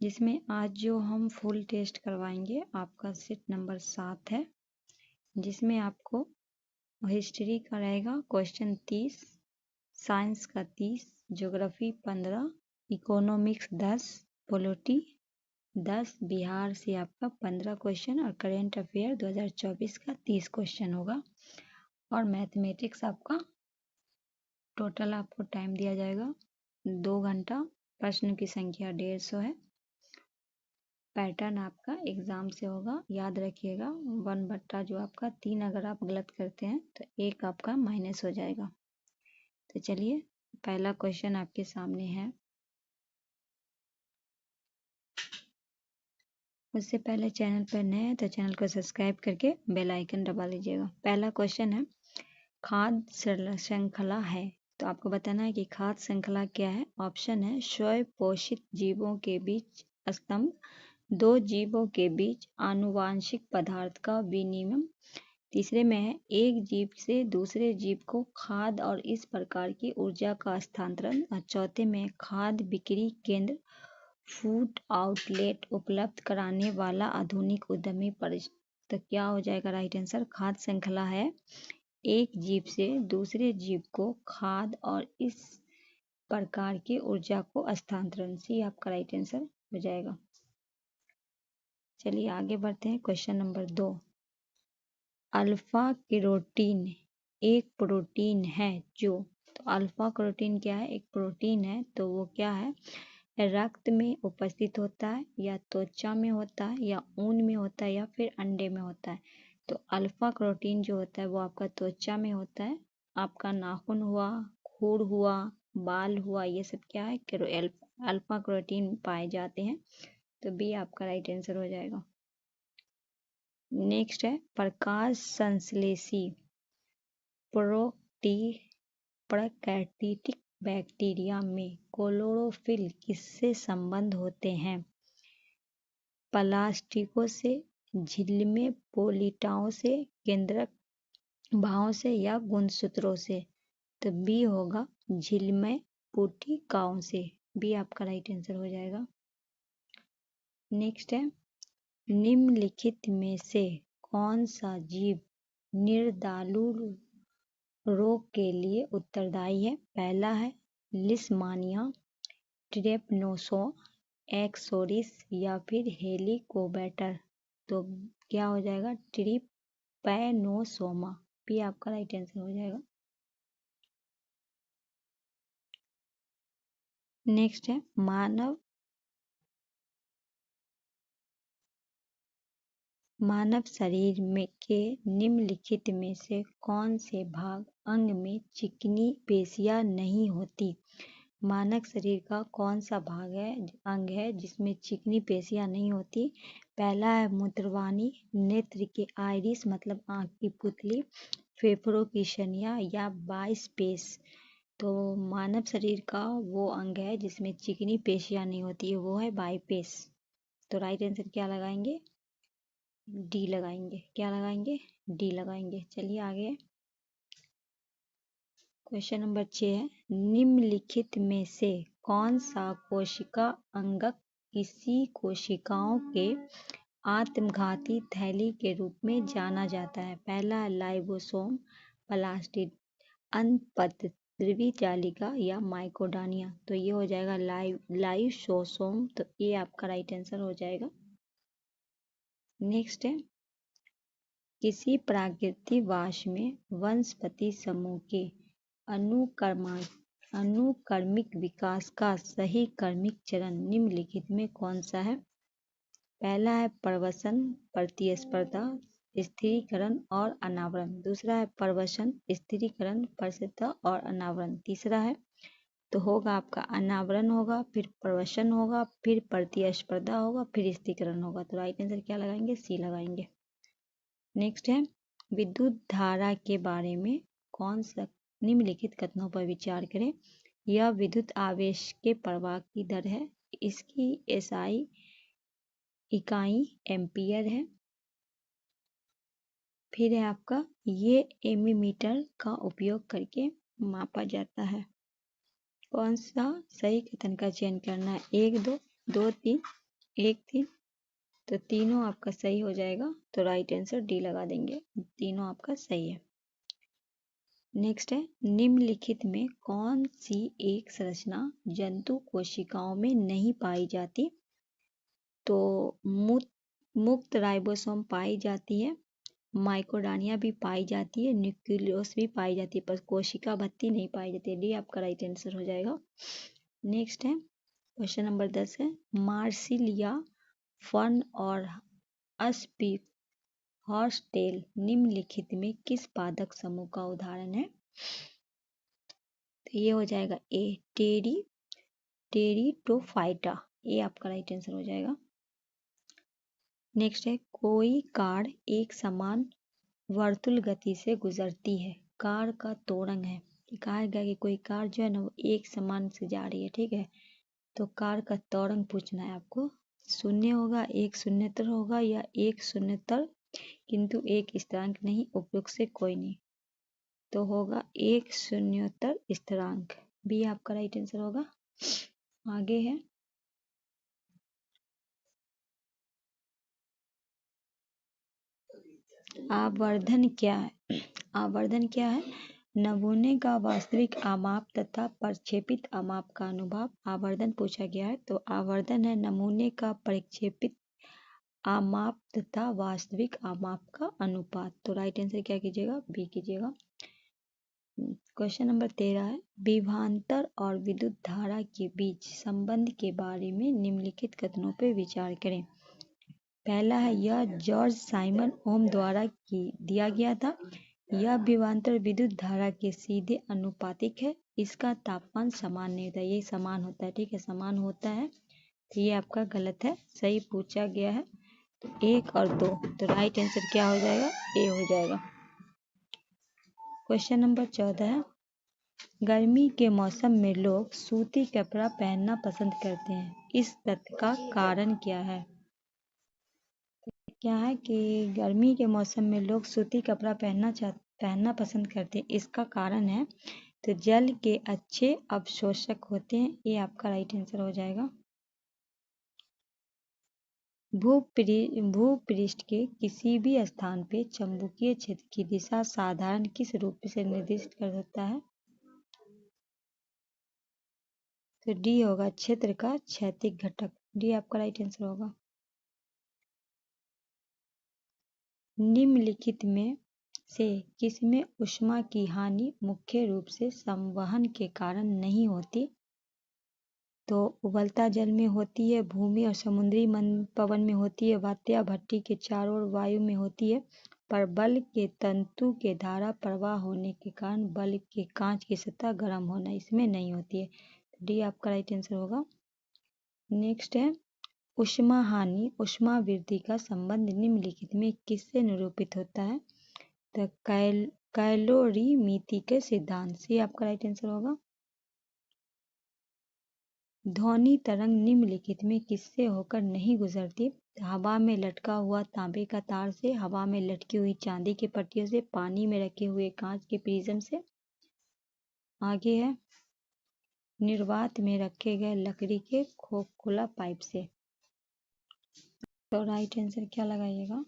जिसमें आज जो हम फुल टेस्ट करवाएंगे आपका सेट नंबर 7 है, जिसमें आपको हिस्ट्री का रहेगा क्वेश्चन 30, साइंस का 30, ज्योग्राफी 15, इकोनॉमिक्स 10, पॉलिटी 10, बिहार से आपका 15 क्वेश्चन और करेंट अफेयर 2024 का 30 क्वेश्चन होगा। और मैथमेटिक्स आपका टोटल आपको टाइम दिया जाएगा 2 घंटा, प्रश्न की संख्या 150 है। पैटर्न आपका एग्जाम से होगा, याद रखिएगा 1/, जो आपका 3 अगर आप गलत करते हैं तो 1 आपका माइनस हो जाएगा। तो चलिए पहला क्वेश्चन आपके सामने है। उससे पहले चैनल पर नए हैं तो चैनल को सब्सक्राइब करके बेल आइकन दबा लीजिएगा। पहला क्वेश्चन है, खाद्य श्रृंखला है, तो आपको बताना है कि खाद्य श्रृंखला क्या है। ऑप्शन है स्वयं पोषित जीवों के बीच स्तंभ, 2 जीवों के बीच आनुवांशिक पदार्थ का विनिमय, तीसरे में है एक जीव से दूसरे जीव को खाद्य और इस प्रकार की ऊर्जा का हस्तांतरण, और चौथे में खाद्य बिक्री केंद्र फूड आउटलेट उपलब्ध कराने वाला आधुनिक उद्यमी परिसर। तो क्या हो जाएगा राइट आंसर? खाद्य श्रृंखला है एक जीव से दूसरे जीव को खाद्य और इस प्रकार की ऊर्जा को हस्तांतरण, सी आपका राइट आंसर हो जाएगा। चलिए आगे बढ़ते हैं। क्वेश्चन नंबर 2, अल्फा कैरोटीन एक प्रोटीन है जो, तो अल्फा कैरोटीन क्या है? एक प्रोटीन है, तो वो क्या है? रक्त में उपस्थित होता है, या त्वचा में होता है, या ऊन में होता है, या फिर अंडे में होता है। तो अल्फा कैरोटीन जो होता है वो आपका त्वचा में होता है। आपका नाखून हुआ, खूर हुआ, बाल हुआ, ये सब क्या है? अल्फा कैरोटीन पाए जाते हैं। तो बी आपका राइट आंसर हो जाएगा। नेक्स्ट है, प्रकाश संश्लेषी प्रोकैरियोटिक बैक्टीरिया में क्लोरोफिल किससे संबंध होते हैं? प्लास्टिकों से, झिल्ली पोलिटाओं से, केंद्रक भावों से, या गुणसूत्रों से। तो बी होगा झिल्ली पोलिटाओं से। बी आपका राइट आंसर हो जाएगा। नेक्स्ट है, निम्नलिखित में से कौन सा जीव निर्दालु रोग के लिए उत्तरदायी है? पहला है लिस्मानिया, ट्रेपनोसो, एक्सोरिस, या फिर हेलिकोबैक्टर। तो क्या हो जाएगा? ट्रिपैनोसोमा। भी आपका राइट आंसर हो जाएगा। नेक्स्ट है, मानव शरीर में के निम्नलिखित में से कौन से भाग अंग में चिकनी पेशियां नहीं होती? मानव शरीर का कौन सा भाग है, अंग है जिसमें चिकनी पेशियां नहीं होती? पहला है मूत्रवाहिनी, नेत्र के आइरिस मतलब आंख की पुतली, फेफड़ों की शनिया, या बाइस्पेस। तो मानव शरीर का वो अंग है जिसमें चिकनी पेशियां नहीं होती है, वो है बाइपेस। तो राइट आंसर क्या लगाएंगे? डी लगाएंगे। क्या लगाएंगे? डी लगाएंगे। चलिए आगे। क्वेश्चन नंबर 6 है, निम्नलिखित में से कौन सा कोशिका अंगक किसी कोशिकाओं के आत्मघाती थैली के रूप में जाना जाता है? पहला लाइबोसोम, प्लास्टिड, अन्तःद्रवी जालिका, या माइकोडानिया। तो ये हो जाएगा लाइसोसोम। तो ये आपका राइट आंसर हो जाएगा। नेक्स्ट है, किसी प्राकृतिक वास में वनस्पति समूह के अनुक्रमिक विकास का सही क्रमिक चरण निम्नलिखित में कौन सा है? पहला है प्रवसन, प्रतिस्पर्धा, स्थिरीकरण और अनावरण। दूसरा है प्रवसन, स्थिरीकरण, प्रतिस्पर्धा और अनावरण। तीसरा है तो होगा आपका अनावरण होगा, फिर प्रवसन होगा, फिर प्रतिस्पर्धा होगा, फिर स्थिरीकरण होगा। तो राइट आंसर क्या लगाएंगे? सी लगाएंगे। नेक्स्ट है, विद्युत धारा के बारे में कौन सा निम्नलिखित कथनों पर विचार करें? यह विद्युत आवेश के प्रवाह की दर है, इसकी एसआई इकाई एम्पियर है, फिर है आपका ये एमीमीटर का उपयोग करके मापा जाता है। कौन सा सही कथन का चयन करना है? 1, 2, 2, 3, 1 3, तो तीनों आपका सही हो जाएगा। तो राइट आंसर डी लगा देंगे, तीनों आपका सही है। नेक्स्ट है, निम्नलिखित में कौन सी एक संरचना जंतु कोशिकाओं में नहीं पाई जाती? तो मुक्त राइबोसोम पाई जाती है, माइक्रोडानिया भी पाई जाती है, न्यूक्लियस भी पाई जाती है, पर कोशिका भित्ति नहीं पाई जाती है। डी आपका राइट आंसर हो जाएगा। नेक्स्ट है क्वेश्चन नंबर 10 है, मार्सिलिया फर्न और अस्पी हॉर्सटेल निम्नलिखित में किस पादप समूह का उदाहरण है? तो ये हो जाएगा ए टेरिडोफाइटा, ये आपका राइट आंसर हो जाएगा। नेक्स्ट है, कोई कार एक समान वर्तुल गति से गुजरती है, कार का त्वरण है। कहा गया कि कोई कार जो है ना वो एक समान से जा रही है, ठीक है, तो कार का त्वरण पूछना है आपको। शून्य होगा, एक शून्यतर होगा, या एक शून्यतर किंतु एक स्थिरांक नहीं, उपयुक्त से कोई नहीं, तो होगा एक शून्योत्तर स्थिरांक। बी आपका राइट आंसर होगा। आगे है, आवर्धन क्या है? आवर्धन क्या है? नमूने का वास्तविक आमाप तथा प्रक्षेपित आमाप का अनुपात आवर्धन पूछा गया है। तो आवर्धन है नमूने का प्रक्षेपित आमाप तथा वास्तविक आमाप का अनुपात। तो राइट आंसर क्या कीजिएगा? बी कीजिएगा। क्वेश्चन नंबर 13 है, विभवांतर और विद्युत धारा के बीच संबंध के बारे में निम्नलिखित कथनों पर विचार करें। पहला है, यह जॉर्ज साइमन ओम द्वारा दिया गया था। यह विभवांतर विद्युत धारा के सीधे अनुपातिक है। इसका तापमान समान नहीं होता, ये समान होता है, ठीक है, समान होता है। तो ये आपका गलत है, सही पूछा गया है। तो 1 और 2, तो राइट आंसर क्या हो जाएगा? ए हो जाएगा। क्वेश्चन नंबर 14 है, गर्मी के मौसम में लोग सूती कपड़ा पहनना पसंद करते हैं, इस तथ्य का कारण क्या है? क्या है कि गर्मी के मौसम में लोग सूती कपड़ा पहनना पसंद करते हैं, इसका कारण है तो जल के अच्छे अवशोषक होते हैं। ये आपका राइट आंसर हो जाएगा। भूपृष्ठ के किसी भी स्थान पे चुंबकीय क्षेत्र की दिशा साधारण किस रूप से निर्दिष्ट कर सकता है? तो डी होगा क्षेत्र का क्षैतिज घटक। डी आपका राइट आंसर होगा। निम्नलिखित में से किसमें ऊष्मा की हानि मुख्य रूप से संवहन के कारण नहीं होती? तो उबलता जल में होती है, भूमि और समुद्री पवन में होती है, वात या भट्टी के चारों ओर वायु में होती है, पर बल्ब के तंतु के धारा प्रवाह होने के कारण बल्ब के कांच की सतह गर्म होना, इसमें नहीं होती है। डी आपका राइट आंसर होगा। नेक्स्ट है, ऊष्मा हानि ऊष्मा वृद्धि का संबंध निम्नलिखित में किससे निरूपित होता है? तो कैलोरीमीति के सिद्धांत से आपका राइट आंसर होगा। ध्वनि तरंग निम्नलिखित में किससे होकर नहीं गुजरती? हवा में लटका हुआ तांबे का तार से, हवा में लटकी हुई चांदी की पट्टियों से, पानी में रखे हुए कांच के प्रिज्म से। आगे है, निर्वात में रखे गए लकड़ी के खोखला पाइप से। तो राइट आंसर क्या लगाइएगा?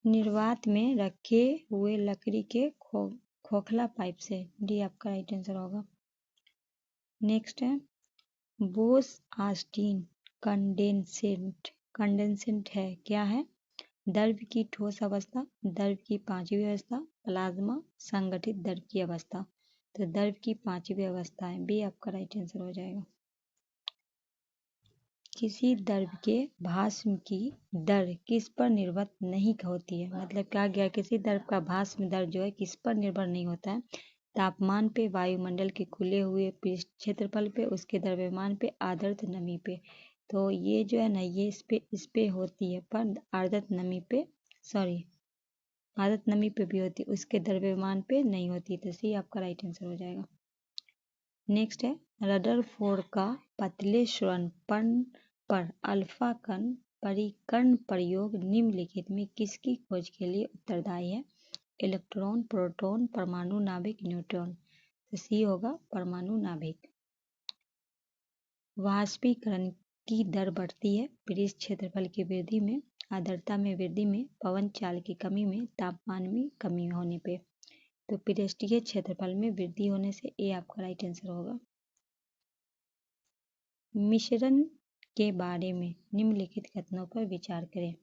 निर्वात में रखे हुए लकड़ी के खोखला पाइप से। डी आपका राइट आंसर होगा। नेक्स्ट है, बोस ऑस्टिन कंडेंसेट है, क्या है? द्रव की ठोस अवस्था, द्रव की पांचवी अवस्था, प्लाज्मा, संगठित द्रव की अवस्था। तो द्रव की पांचवी अवस्था है। बी आपका राइट आंसर हो जाएगा। किसी द्रव के भाष्म की दर किस पर निर्भर नहीं होती है? मतलब क्या गया, किसी द्रव का भाष्म दर जो है किस पर निर्भर नहीं होता है? तापमान पे, वायुमंडल के खुले हुए पृष्ठ क्षेत्रफल पे, उसके द्रव्यमान पे, आर्द्रता नमी पे। तो ये जो है ना, ये इस पे होती है, पर आर्द्रता नमी पे भी होती है, उसके द्रव्यमान पे नहीं होती। तो सी आपका राइट आंसर हो जाएगा। नेक्स्ट है, रदरफोर्ड का पतले स्वर्ण पर अल्फा कण परिकर्ण प्रयोग निम्नलिखित में किसकी खोज के लिए उत्तरदायी है? इलेक्ट्रॉन, प्रोटॉन, परमाणु नाभिक, न्यूट्रॉन। तो सी होगा परमाणु नाभिक। वाष्पीकरण की दर बढ़ती है पृष्ठ क्षेत्रफल की वृद्धि में, आर्द्रता में वृद्धि में, पवन चाल की कमी में, तापमान में कमी होने पे। तो पृष्ठीय क्षेत्रफल में वृद्धि होने से ए आपका राइट आंसर होगा। मिश्रण के बारे में निम्नलिखित कथनों पर विचार करें।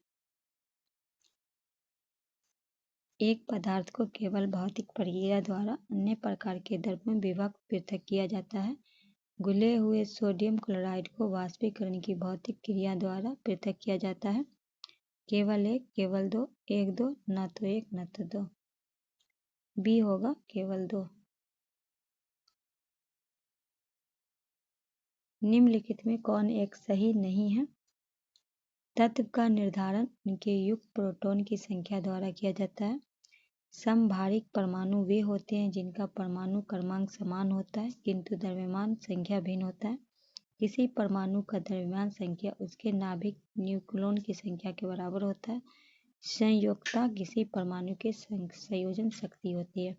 एक पदार्थ को केवल भौतिक प्रक्रिया द्वारा अन्य प्रकार के द्रव्यों में विभक्त पृथक किया जाता है। घुले हुए सोडियम क्लोराइड को वाष्पीकरण की भौतिक क्रिया द्वारा पृथक किया जाता है। केवल एक, केवल दो, एक दो, न तो एक न तो दो। बी होगा केवल दो। निम्नलिखित में कौन एक सही नहीं है? तत्व का निर्धारण उनके युक्त प्रोटॉन की संख्या द्वारा किया जाता है। समभारिक परमाणु वे होते हैं जिनका परमाणु क्रमांक समान होता है किंतु द्रव्यमान संख्या भिन्न होता है। किसी परमाणु का द्रव्यमान संख्या उसके नाभिक न्यूक्लियॉन की संख्या के बराबर होता है। संयोजकता किसी परमाणु के संयोजन शक्ति होती है।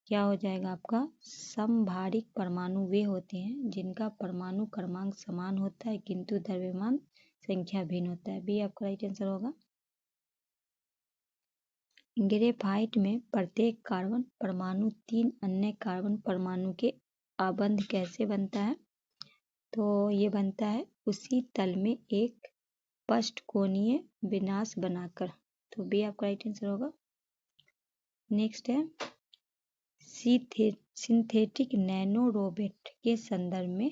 क्या हो जाएगा आपका? समभारिक परमाणु वे होते हैं जिनका परमाणु क्रमांक समान होता है किंतु द्रव्यमान संख्या भिन्न होता है। बी आपका राइट आंसर होगा। ग्रेफाइट में प्रत्येक कार्बन परमाणु 3 अन्य कार्बन परमाणु के आबंध कैसे बनता है? तो ये बनता है उसी तल में एक पष्टकोणीय विन्यास बनाकर। तो बी आपका राइट आंसर होगा। नेक्स्ट है सिंथेटिक नैनो रोबोट के संदर्भ में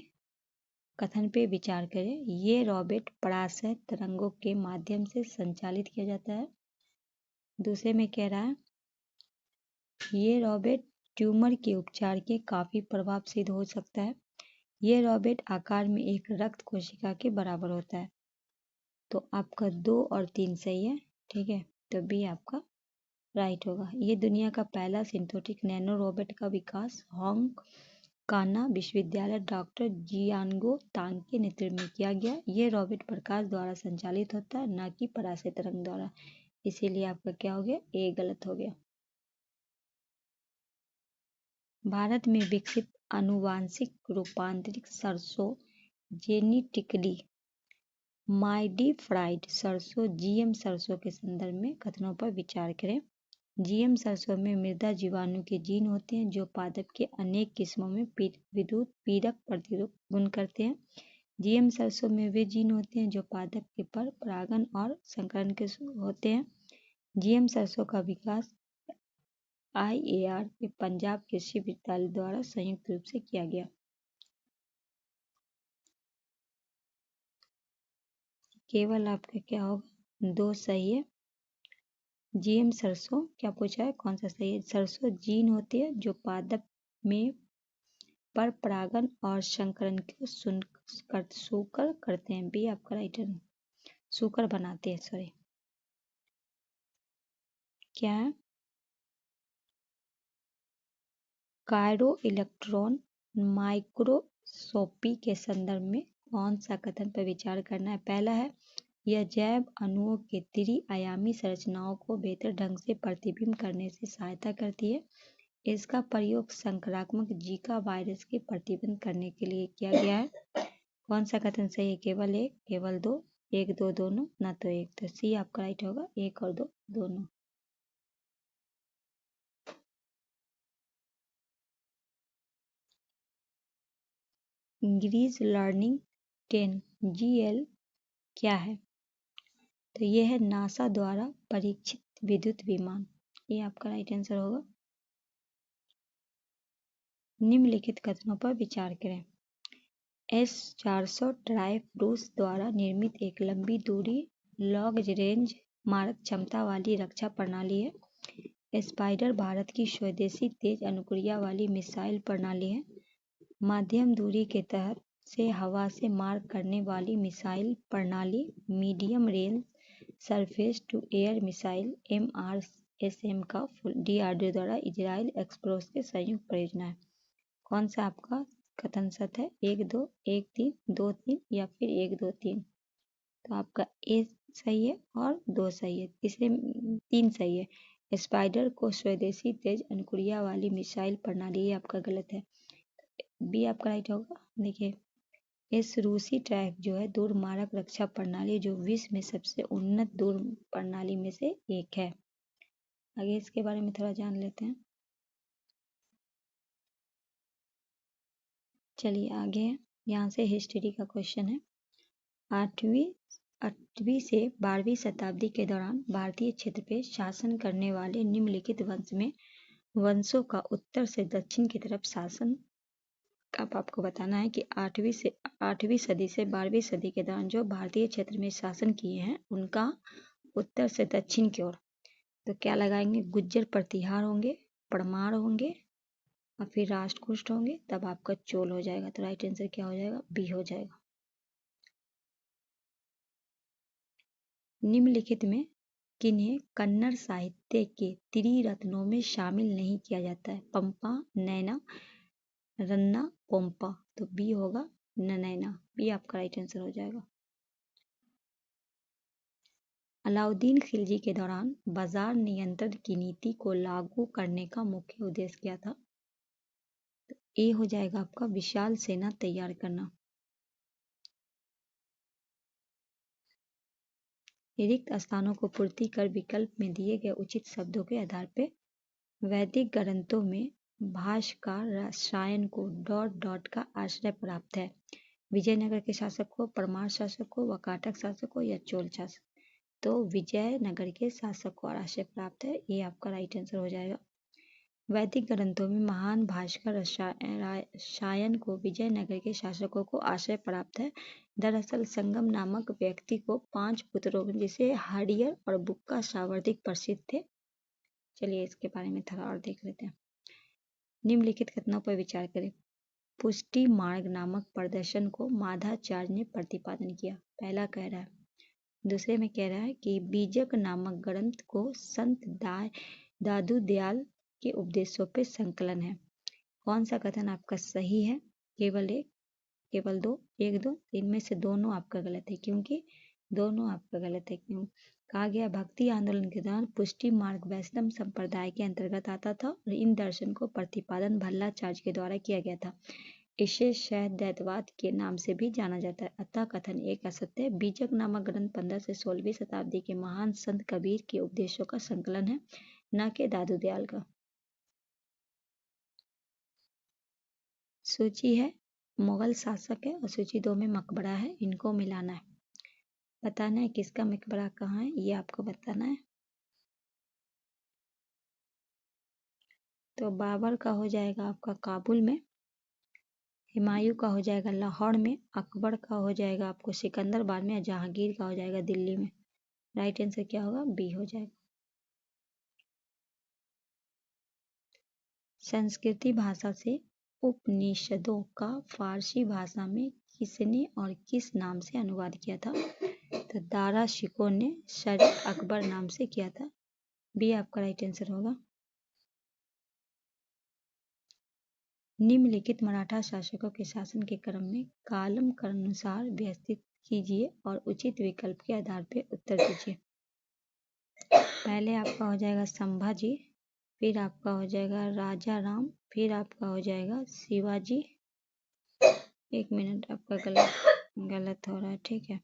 कथन पे विचार करें। ये रोबोट पराशय तरंगों के माध्यम से संचालित किया जाता है। दूसरे में कह रहा है ये रोबोट ट्यूमर के उपचार के काफी प्रभाव सिद्ध हो सकता है। ये रोबोट आकार में एक रक्त कोशिका के बराबर होता है। तो आपका 2 और 3 सही है। ठीक है, तो बी आपका राइट होगा। ये दुनिया का पहला सिंथेटिक नैनो रोबोट का विकास होंग काना विश्वविद्यालय डॉक्टर जियांगो तांग के नेतृत्व में किया गया। ये रोबोट प्रकाश द्वारा संचालित होता है न कि पराशय तरंग द्वारा। इसीलिए आपका क्या हो गया? ए गलत हो गया। भारत में विकसित आनुवांशिक रूपांतरित सरसों जेनेटिकली मॉडिफाइड सरसों जीएम सरसों के संदर्भ में कथनों पर विचार करें। जीएम सरसों में मृदा जीवाणु के जीन होते हैं जो पादप के अनेक किस्मों में विद्युत पीड़क प्रतिरोध गुण करते हैं। जीएम सरसों में वे जीन होते हैं जो पादप के पर परागण और संकरण के होते हैं। जीएम सरसों का विकास IAR के पंजाब कृषि विश्वविद्यालय द्वारा संयुक्त रूप से किया गया। केवल आपका क्या होगा? 2 सही है। जीएम सरसों क्या पूछा है? कौन सा सही है? सरसों जीन होती है जो पादप में पर परागण और संकरण को सुकर करते हैं। बी आपका राइट है। सुकर बनाते हैं, सॉरी। क्या है? कायरो इलेक्ट्रॉन माइक्रोस्कोपी के संदर्भ में कौन सा कथन पर विचार करना है? पहला है यह जैव अणुओं के त्रि-आयामी संरचनाओं को बेहतर ढंग से प्रतिबिंब करने से सहायता करती है। इसका प्रयोग संक्रामक जीका वायरस के प्रतिबंध करने के लिए किया गया है। कौन सा कथन सही है? केवल एक, केवल दो, एक दो दोनों, न तो एक। तो सी आपका राइट होगा, एक और दो दोनों। ग्रीज लर्निंग 10 GL क्या है? तो यह है नासा द्वारा परीक्षित विद्युत विमान। ये आपका राइट आंसर होगा। निम्नलिखित कथनों पर विचार करें। S-400 ट्राइफ रूस द्वारा निर्मित एक लंबी दूरी लॉन्ग रेंज मारक क्षमता वाली रक्षा प्रणाली है। स्पाइडर भारत की स्वदेशी तेज अनुक्रिया वाली मिसाइल प्रणाली है। मध्यम दूरी के तहत से हवा से मार करने वाली मिसाइल प्रणाली medium range surface to air missile MRSM का DRDO द्वारा इजराइल एक्सप्रोस के संयुक्त परियोजना है। कौन सा आपका कथन सत्य है? 1 2 1 3 2 3 या फिर 1 2 3? तो आपका ए सही है और 2 सही है। तीसरे 3 सही है। स्पाइडर को स्वदेशी तेज अनुक्रिया वाली मिसाइल प्रणाली आपका गलत है। बी आपका राइट होगा। देखिए इस रूसी ट्रैक जो है दूरमारक रक्षा प्रणाली जो विश्व में सबसे उन्नत दूर प्रणाली में से एक है। आगे इसके बारे में थोड़ा जान लेते हैं। चलिए आगे यहाँ से हिस्ट्री का क्वेश्चन है। 8वीं से 12वीं शताब्दी के दौरान भारतीय क्षेत्र पे शासन करने वाले निम्नलिखित वंशों का उत्तर से दक्षिण की तरफ शासन। अब आपको बताना है कि 8वीं सदी से 12वीं सदी के दौरान जो भारतीय क्षेत्र में शासन किए हैं उनका उत्तर से दक्षिण की ओर। तो क्या लगाएंगे? गुज्जर प्रतिहार होंगे, परमार होंगे और फिर राष्ट्रकूट होंगे, तब आपका चोल हो जाएगा। तो राइट आंसर क्या हो जाएगा? बी हो जाएगा। निम्नलिखित में किन्हें कन्नड़ साहित्य के त्रिरत्नों में शामिल नहीं किया जाता है? पंपा, नैना, रन्ना, पोम्पा। तो बी होगा नैना। बी आपका राइट आंसर हो जाएगा। अलाउद्दीन खिलजी के दौरान बाजार नियंत्रण की नीति को लागू करने का मुख्य उद्देश्य क्या था? तो ए हो जाएगा आपका विशाल सेना तैयार करना। रिक्त स्थानों को पूर्ति कर विकल्प में दिए गए उचित शब्दों के आधार पर वैदिक ग्रंथों में भाष्यकार रसायन को डॉट का आश्रय प्राप्त है। विजयनगर के शासक को, परमार शासक को, वाकाटक शासक को या चोल शासक। तो विजयनगर के शासक को आश्रय प्राप्त है। ये आपका राइट आंसर हो जाएगा। वैदिक ग्रंथों में महान भास्कर रसायन को विजयनगर के शासकों को आश्रय प्राप्त है। दरअसल संगम नामक व्यक्ति को 5 पुत्रों जिसे हरियर और बुक्का सर्वाधिक प्रसिद्ध थे। चलिए इसके बारे में थोड़ा और देख लेते हैं। निम्नलिखित कथनों पर विचार करें। पुष्टि मार्ग नामक प्रदर्शन को माधाचार्य ने प्रतिपादन किया। पहला कह रहा है। दूसरे में कह रहा है कि बीजक नामक ग्रंथ को संत दादू दयाल के उपदेशों पे संकलन है। कौन सा कथन आपका सही है? केवल एक, केवल दो, एक दो। इनमें से दोनों आपका गलत है, क्योंकि दोनों आपका गलत है। क्यों? कहा गया भक्ति आंदोलन के दौरान पुष्टि मार्ग वैष्णव संप्रदाय के अंतर्गत आता था और इन दर्शन को प्रतिपादन भल्लाचार्य के द्वारा किया गया था। इसे शायद द्वैतवाद के नाम से भी जाना जाता है। अतः कथन एक असत्य है। बीजक नामक ग्रंथ 15 से 16वीं शताब्दी के महान संत कबीर के उपदेशों का संकलन है, न कि दादू दयाल का। सूची है मुगल शासक है और सूची 2 में मकबरा है। इनको मिलाना है। बताना है किसका मकबरा कहाँ है, ये आपको बताना है। तो बाबर का हो जाएगा आपका काबुल में, हुमायूं का हो जाएगा लाहौर में, अकबर का हो जाएगा आपको सिकंदराबाद में, जहांगीर का हो जाएगा दिल्ली में। राइट आंसर क्या होगा? बी हो जाएगा। संस्कृति भाषा से उपनिषदों का फारसी भाषा में किसने और किस नाम से अनुवाद किया था? तो दारा शिकोह ने शरीफ अकबर नाम से किया था। बी आपका राइट आंसर होगा। निम्नलिखित मराठा शासकों के शासन के क्रम में कालम अनुसार व्यवस्थित कीजिए और उचित विकल्प के आधार पर उत्तर दीजिए। पहले आपका हो जाएगा संभाजी, फिर आपका हो जाएगा राजा राम, फिर आपका हो जाएगा शिवाजी। एक मिनट, आपका गलत हो रहा है, ठीक है।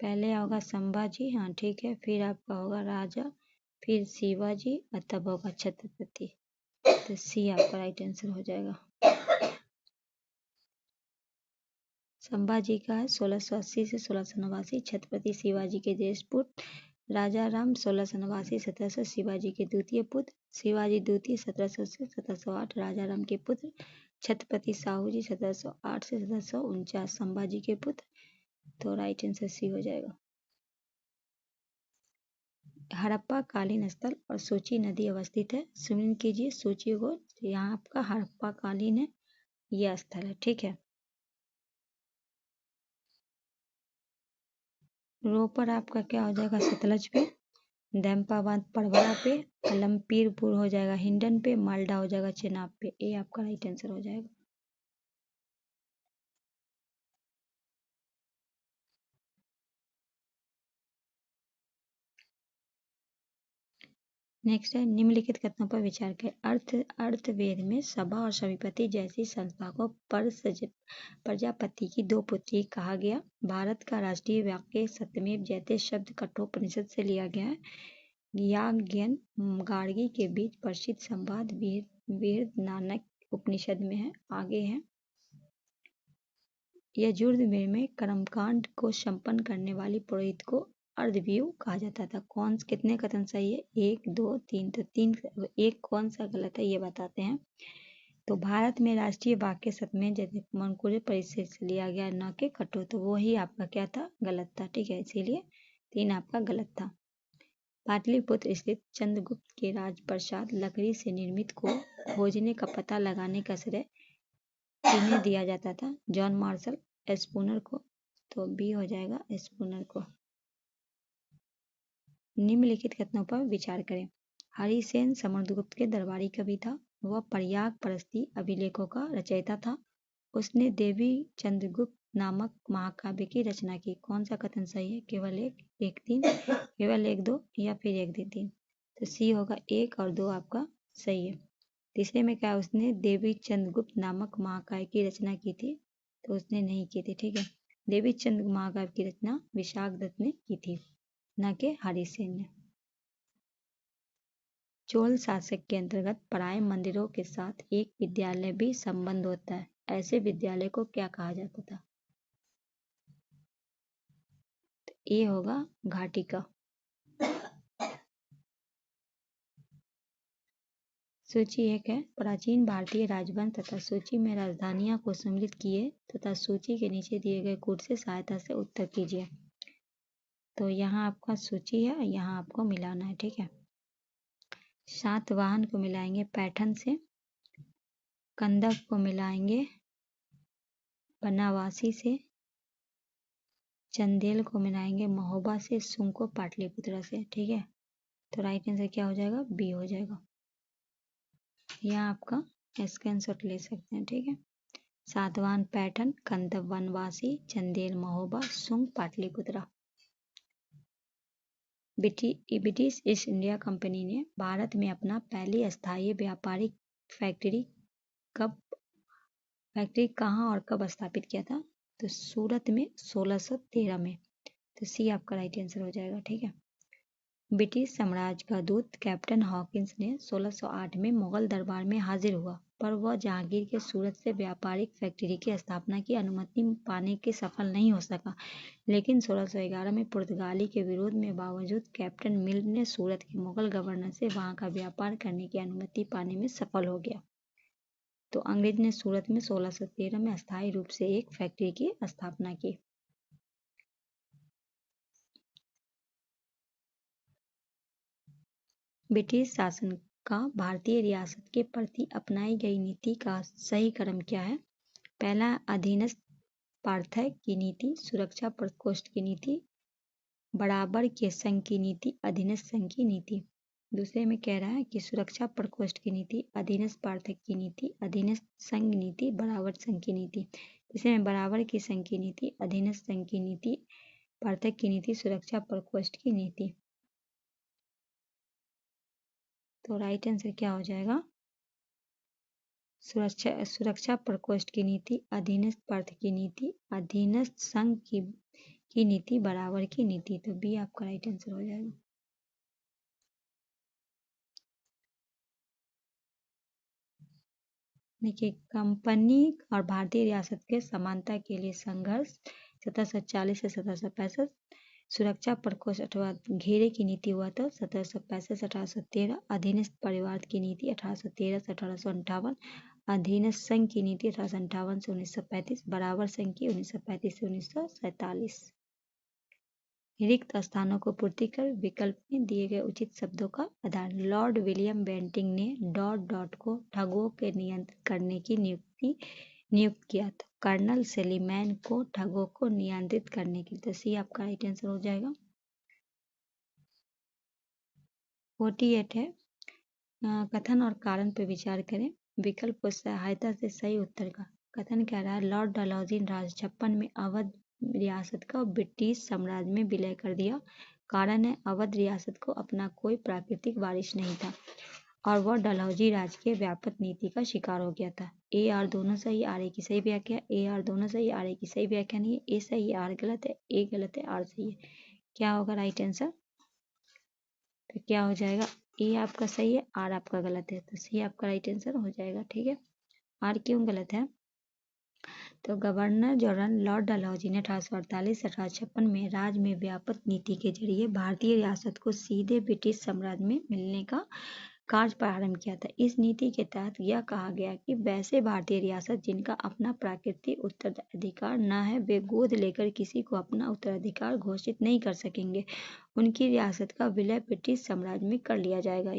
पहले होगा संभाजी, हाँ ठीक है, फिर आपका होगा राजा, फिर शिवाजी और तब होगा छत्रपति। तो सी आपका राइट आंसर हो जाएगा। संभाजी का है 1680 से 1689, छत्रपति शिवाजी के ज्येष्ठ पुत्र, राजा राम 1689 1700 शिवाजी के द्वितीय पुत्र, शिवाजी द्वितीय 1700 से 1708 राजा राम के पुत्र, छत्रपति साहू जी 1708 से 1749 संभाजी के पुत्र। तो राइट आंसर सी हो जाएगा। हड़प्पा कालीन स्थल और सोची नदी अवस्थित है। सुनिश्चित कीजिए सूची को। यहाँ आपका हड़प्पा कालीन है, यह स्थल है, ठीक है। रोपर आपका क्या हो जाएगा? सतलज पे, दंपाबाद परवरा पे, अलमपीरपुर हो जाएगा हिंडन पे, मालडा हो जाएगा चेनाब पे। ये आपका राइट आंसर हो जाएगा। नेक्स्ट है निम्नलिखित कथनों पर विचार करें। अर्थवेद में सभा और सविपति जैसी संस्था को प्रजापति की दो पुत्री कहा गया। भारत का राष्ट्रीय वाक्य सत्यमेव जयते शब्द कठोपनिषद से लिया गया है। याज्ञन गार्गी के बीच प्रसिद्ध संवाद बृहदारण्यक उपनिषद में है। आगे है यजुर्वेद में कर्मकांड को संपन्न करने वाली पुरोहित को अर्धव्यू कहा जाता था। कितने कथन सही है? 1 2 3। तो 3 एक कौन सा गलत है ये बताते हैं। तो भारत में राष्ट्रीय वाक्य सत्यमेव जयते मनुकुल परिषद से लिया गया न कि कठोर, तो वो ही आपका क्या था? गलत था। ठीक है, इसीलिए 3 आपका गलत था। पाटलिपुत्र स्थित चंद्रगुप्त के राजप्रासाद लकड़ी से निर्मित को खोजने का पता लगाने का श्रेय किन्हें दिया जाता था? जॉन मार्शल स्पूनर को। तो बी हो जाएगा स्पूनर को। निम्नलिखित कथनों पर विचार करें। हरिसेन समुद्रगुप्त के दरबारी कवि था। वह प्रयाग परस्ती अभिलेखों का रचयिता था। उसने देवी चंद्रगुप्त नामक महाकाव्य की रचना की। कौन सा कथन सही है? केवल 1 3, केवल 1 2 या फिर 1 3। तो सी होगा 1 और 2 आपका सही है। तीसरे में क्या उसने देवी चंद्रगुप्त नामक महाकाव्य की रचना की थी? तो उसने नहीं की थी। ठीक है, देवी चंद्र महाकाव्य की रचना विशाखदत्त ने की थी, न कि हरिसेन ने। चोल शासक के अंतर्गत पराये मंदिरों के साथ एक विद्यालय भी संबंध होता है। ऐसे विद्यालय को क्या कहा जाता था? तो ये होगा घाटिका। सूची 1 है प्राचीन भारतीय राजवंश तथा सूची में राजधानियां को सम्मिलित किए तथा सूची के नीचे दिए गए कोड से सहायता से उत्तर कीजिए। तो यहाँ आपका सूची है, यहाँ आपको मिलाना है। ठीक है, सातवाहन को मिलाएंगे पैठन से, कंदक को मिलाएंगे बनावासी से, चंदेल को मिलाएंगे महोबा से, सुंग को पाटलिपुत्र से। ठीक है, तो राइट आंसर क्या हो जाएगा? बी हो जाएगा। यहाँ आपका स्क्रीनशॉट ले सकते हैं। ठीक है, सातवाहन पैठन, कंदक वनवासी, चंदेल महोबा, सुंग Pataliputra. British east India company ने भारत में अपना पहली अस्थायी व्यापारिक फैक्ट्री कहाँ और कब स्थापित किया था? तो सूरत में 1613 में। तो सी आपका राइट आंसर हो जाएगा। ठीक है, ब्रिटिश साम्राज्य का दूत कैप्टन हॉकिंस ने 1608 में मुगल दरबार में हाजिर हुआ, पर वह जहांगीर के सूरत से व्यापारिक फैक्ट्री की स्थापना की अनुमति पाने के सफल नहीं हो सका। लेकिन 1611 में पुर्तगाली के विरोध में बावजूद कैप्टन मिल्ड ने सूरत के मुगल गवर्नर से वहां का व्यापार करने की अनुमति पाने में सफल हो गया। तो अंग्रेज ने सूरत में 1613 में अस्थायी रूप से एक फैक्ट्री की स्थापना की। ब्रिटिश शासन का भारतीय रियासत के प्रति अपनाई गई नीति का सही क्रम क्या है? पहला, अधीनस्थ पार्थय की नीति, सुरक्षा प्रकोष्ठ की नीति, बराबर के संघ की नीति, अधीनस्थ संघ की नीति। दूसरे में कह रहा है कि सुरक्षा प्रकोष्ठ की नीति, अधीनस्थ पार्थक की नीति, अधीनस्थ संघ नीति, बराबर संघ की नीति। तीसरे में बराबर की संघ की नीति, अधीनस्थ संघ की नीति, पार्थक की नीति, सुरक्षा प्रकोष्ठ की नीति। तो राइट आंसर क्या हो जाएगा? सुरक्षा प्रकोष्ठ की नीति, अधीनस्थ पार्थक की नीति, अधीनस्थ संघ की नीति, बराबर की नीति। तो बी आपका राइट आंसर हो जाएगा। देखिए, कंपनी और भारतीय रियासत के समानता के लिए संघर्ष 1740 से 1765, सुरक्षा प्रकोष्ठ अथवा घेरे की नीति हुआ था 1765 से 1813, अधीनस्थ परिवार की नीति 1813 से 1858, अधीनस्थ संघ की नीति 1858 से 1935, बराबर संघ की 1935 से 1947। रिक्त स्थानों को पूर्ति कर विकल्प में दिए गए उचित शब्दों का आधार। लॉर्ड विलियम बेंटिंक ने डॉट को ठगों के नियंत्रित करने की नियुक्त किया था। कर्नल सेलीमैन को ठगों को नियंत्रित करने के लिए। तो सी आपका राइट आंसर हो जाएगा। 48 है कथन और कारण पर विचार करें। विकल्प सहायता से सही उत्तर का कथन कह रहा है लॉर्ड डलहौजी ने 1856 में अवध रियासत का ब्रिटिश साम्राज्य में विलय कर दिया। कारण है अवध रियासत को अपना कोई प्राकृतिक वारिस नहीं था और वह डलहौजी राज के व्यापक नीति का शिकार हो गया था। ए आर दोनों सही, आर ए की सही व्याख्या, ए आर दोनों सही, आर ए की सही व्याख्या नहीं है। ए सही है, आर गलत है, ए गलत है, आर सही है। क्या होगा राइट आंसर? तो क्या हो जाएगा? ए आपका सही है, आर आपका गलत है, तो सी आपका राइट आंसर हो जाएगा। ठीक है, आर क्यों गलत है? तो गवर्नर जनरल लॉर्ड डलहौजी ने 1848 से 1856 में राज्य में व्यापक नीति के जरिए भारतीय रियासत को सीधे ब्रिटिश साम्राज्य में मिलने का कार्य प्रारंभ किया था। इस नीति के तहत यह कहा गया कि वैसे भारतीय रियासत जिनका अपना प्राकृतिक उत्तराधिकार न है वे गोद लेकर किसी को अपना उत्तराधिकार घोषित नहीं कर सकेंगे। उनकी रियासत का विलय ब्रिटिश साम्राज्य में कर लिया जाएगा।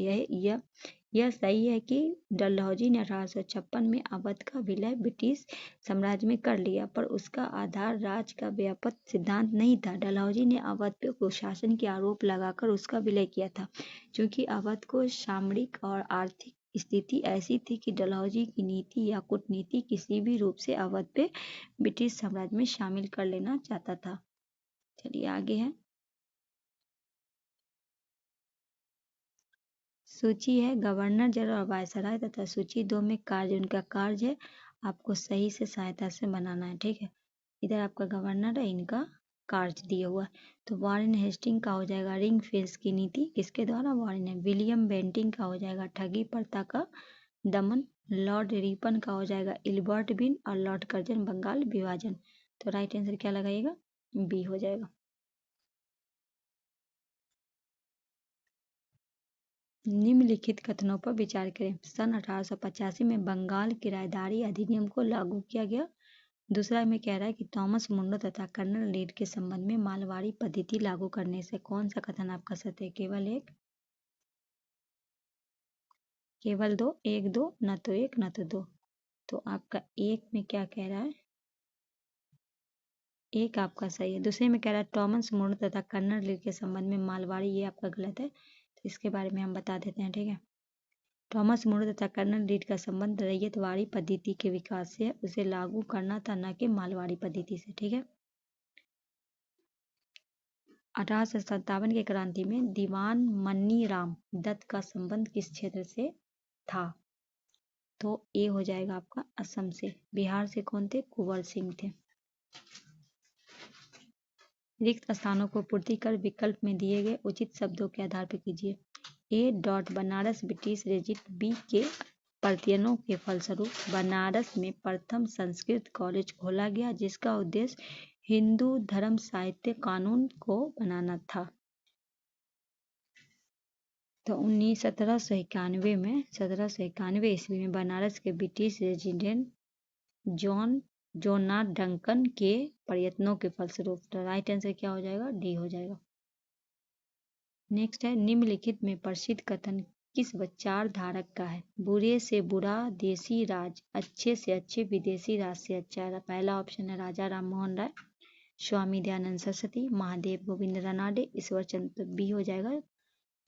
यह सही है कि डलहौजी ने 1856 में अवध का विलय ब्रिटिश साम्राज्य में कर लिया, पर उसका आधार राज का व्यापक सिद्धांत नहीं था। डलहौजी ने अवध पर कुशासन के आरोप लगाकर उसका विलय किया था, क्योंकि अवध को सामरिक और आर्थिक स्थिति ऐसी थी कि डलहौजी की नीति या कूटनीति किसी भी रूप से अवध पे ब्रिटिश साम्राज्य में शामिल कर लेना चाहता था। चलिए आगे है, सूची है गवर्नर जनरल और वायसराय तथा सूची 2 में कार्य, उनका कार्य है आपको सही से सहायता से बनाना है। ठीक है, इधर आपका गवर्नर है, इनका कार्य दिया हुआ है। तो वॉरेन हेस्टिंग का हो जाएगा रिंग फेंस की नीति, किसके द्वारा? वॉरेन है। विलियम बेंटिंग का हो जाएगा ठगी प्रथा का दमन। लॉर्ड रिपन का हो जाएगा इल्बर्ट बिन और लॉर्ड कर्जन बंगाल विभाजन। तो राइट आंसर क्या लगाइएगा? बी हो जाएगा। निम्नलिखित कथनों पर विचार करें। सन 1885 में बंगाल किराएदारी अधिनियम को लागू किया गया। दूसरा में कह रहा है कि थॉमस मुंडो तथा कर्नल रीड के संबंध में मालवाड़ी पद्धति लागू करने से कौन सा कथन आपका सत्य है? केवल एक, केवल दो, एक दो, न तो एक न तो दो। तो आपका एक में क्या कह रहा है? एक आपका सही है। दूसरे में कह रहा है थॉमस मुंडो तथा कर्नल रीड के संबंध में मालवाड़ी, ये आपका गलत है। तो इसके बारे में हम बता देते हैं। ठीक है, थॉमस मुंडो तथा कर्नल रीड का संबंध रैयतवाड़ी पद्धति के विकास से है, उसे लागू करना था, न कि मालवाड़ी पद्धति से। ठीक है, 1857 के क्रांति में दीवान मन्नीराम दत्त का संबंध किस क्षेत्र से था? तो ए हो जाएगा आपका असम से। बिहार से कौन थे? कुंवर सिंह थे। रिक्त स्थानों को पूर्ति कर विकल्प में दिए गए उचित शब्दों के आधार पर कीजिए। ए डॉट बनारस ब्रिटिश रेजिट बी के प्रयत्नों के फलस्वरूप बनारस में प्रथम संस्कृत कॉलेज खोला गया, जिसका उद्देश्य हिंदू धर्म साहित्य कानून को बनाना था। तो 1791 ईस्वी में बनारस के ब्रिटिश रेजिडेंट जोनाथ डंकन के प्रयत्नों के फलस्वरूप। तो राइट आंसर क्या हो जाएगा? डी हो जाएगा। नेक्स्ट है, निम्नलिखित में प्रसिद्ध कथन किस विचारधारक का है? बुरे से बुरा देसी राज, अच्छे से अच्छे विदेशी राज से अच्छा। पहला ऑप्शन है राजा राम मोहन राय, स्वामी दयानंद सरस्वती, महादेव गोविंद रानडे, ईश्वर चंद्र। बी हो जाएगा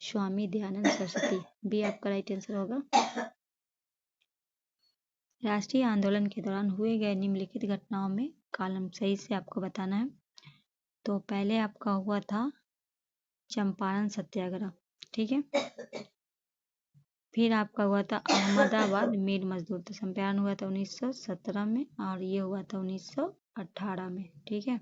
स्वामी दयानंद सरस्वती। बी आपका राइट आंसर होगा। राष्ट्रीय आंदोलन के दौरान हुए गए निम्नलिखित घटनाओं में कॉलम सही से आपको बताना है। तो पहले आपका हुआ था चंपारण सत्याग्रह। ठीक है, फिर आपका हुआ था अहमदाबाद मिल मजदूर। तो चंपारण हुआ था 1917 में और ये हुआ था 1918 में। ठीक है,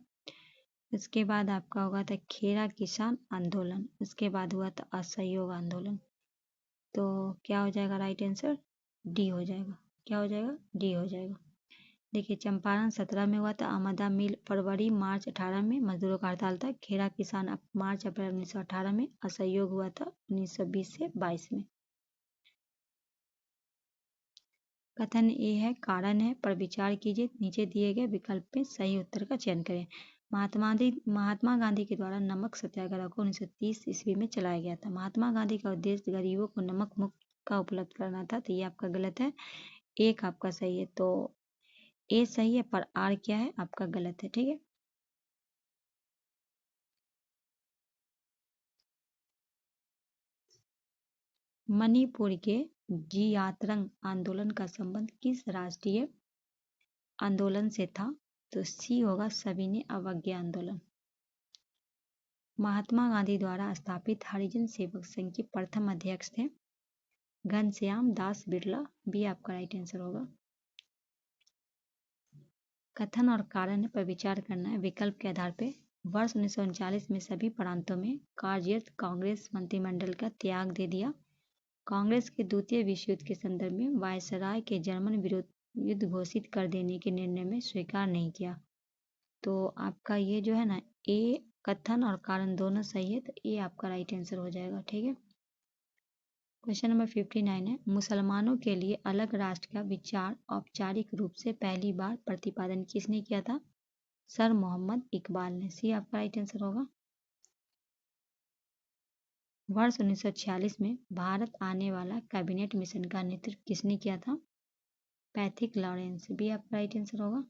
उसके बाद आपका हुआ था खेरा किसान आंदोलन, उसके बाद हुआ था असहयोग आंदोलन। तो क्या हो जाएगा राइट आंसर? डी हो जाएगा। क्या हो जाएगा? डी हो जाएगा। देखिए, चंपारण 17 में हुआ था, अहमदा मिल फरवरी मार्च 18 में मजदूरों का हड़ताल था, खेरा किसान मार्च अप्रैल 1918 में, असहयोग हुआ था 1920 से 22 में। कथन ए है कारण है पर विचार कीजिए, नीचे दिए गए विकल्प में सही उत्तर का चयन करें। महात्मा गांधी के द्वारा नमक सत्याग्रह को 1930 ईस्वी में चलाया गया था। महात्मा गांधी का उद्देश्य गरीबों को नमक मुक्त का उपलब्ध करना था। तो ये आपका गलत है, एक आपका सही है। तो ए सही है पर आर क्या है? आपका गलत है। ठीक है, मणिपुर के जियात्रंग आंदोलन का संबंध किस राष्ट्रीय आंदोलन से था? तो सी होगा सविनय अवज्ञा आंदोलन। महात्मा गांधी द्वारा स्थापित हरिजन सेवक संघ के प्रथम अध्यक्ष थे घनश्याम दास बिरला। बी आपका राइट आंसर होगा। कथन और कारण पर विचार करना है विकल्प के आधार पर। वर्ष 1939 में सभी प्रांतों में कार्यरत कांग्रेस मंत्रिमंडल का त्याग दे दिया। कांग्रेस के द्वितीय विश्व युद्ध के संदर्भ में वायसराय के जर्मन विरुद्ध युद्ध घोषित कर देने के निर्णय में स्वीकार नहीं किया। तो आपका ये जो है ना, ए कथन और कारण दोनों सही है, तो ए आपका राइट आंसर हो जाएगा। ठीक है। क्वेश्चन नंबर 59 है, मुसलमानों के लिए अलग राष्ट्र का विचार औपचारिक रूप से पहली बार प्रतिपादन किसने किया था? सर मोहम्मद इकबाल ने। सी आपका राइट आंसर होगा। वर्ष 1946 में भारत आने वाला कैबिनेट मिशन का नेतृत्व किसने किया था? Pethick Lawrence. भी आपका राइट आंसर होगा।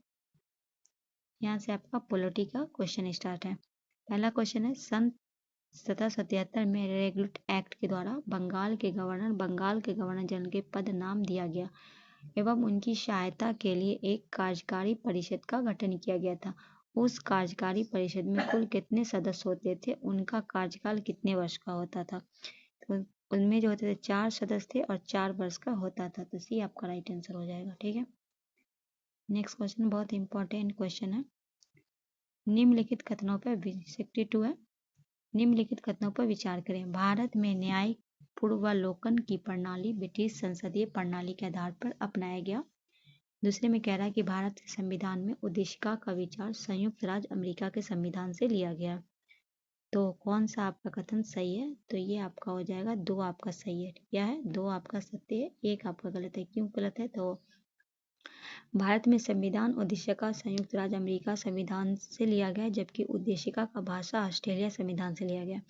यहाँ से आपका पॉलिटी का क्वेश्चन स्टार्ट है। पहला क्वेश्चन है, सन 1777 में रेगुलेट एक्ट के द्वारा बंगाल के गवर्नर जनरल के पद नाम दिया गया एवं उनकी सहायता के लिए एक कार्यकारी परिषद का गठन किया गया था। उस कार्यकारी परिषद में कुल कितने सदस्य होते थे? उनका कार्यकाल कितने वर्ष का होता था? तो उनमें जो होते थे 4 सदस्य थे और 4 वर्ष का होता था। तो सी आपका राइट आंसर हो जाएगा। ठीक है। नेक्स्ट क्वेश्चन बहुत इंपॉर्टेंट क्वेश्चन है। निम्नलिखित कथनों पर 62 है। निम्नलिखित कथनों पर विचार करें। भारत में न्यायिक पूर्वावलोकन की प्रणाली ब्रिटिश संसदीय प्रणाली के आधार पर अपनाया गया। दूसरे में कह रहा है कि भारत के संविधान में उद्देशिका का विचार संयुक्त राज्य अमेरिका के संविधान से लिया गया। तो कौन सा आपका कथन सही है? तो ये आपका हो जाएगा 2 आपका सही है। क्या है? 2 आपका सत्य है, 1 आपका गलत है। क्यों गलत है? तो भारत में संविधान उद्देशिका संयुक्त राज्य अमेरिका संविधान से लिया गया, जबकि उद्देशिका का भाषा ऑस्ट्रेलिया संविधान से लिया गया।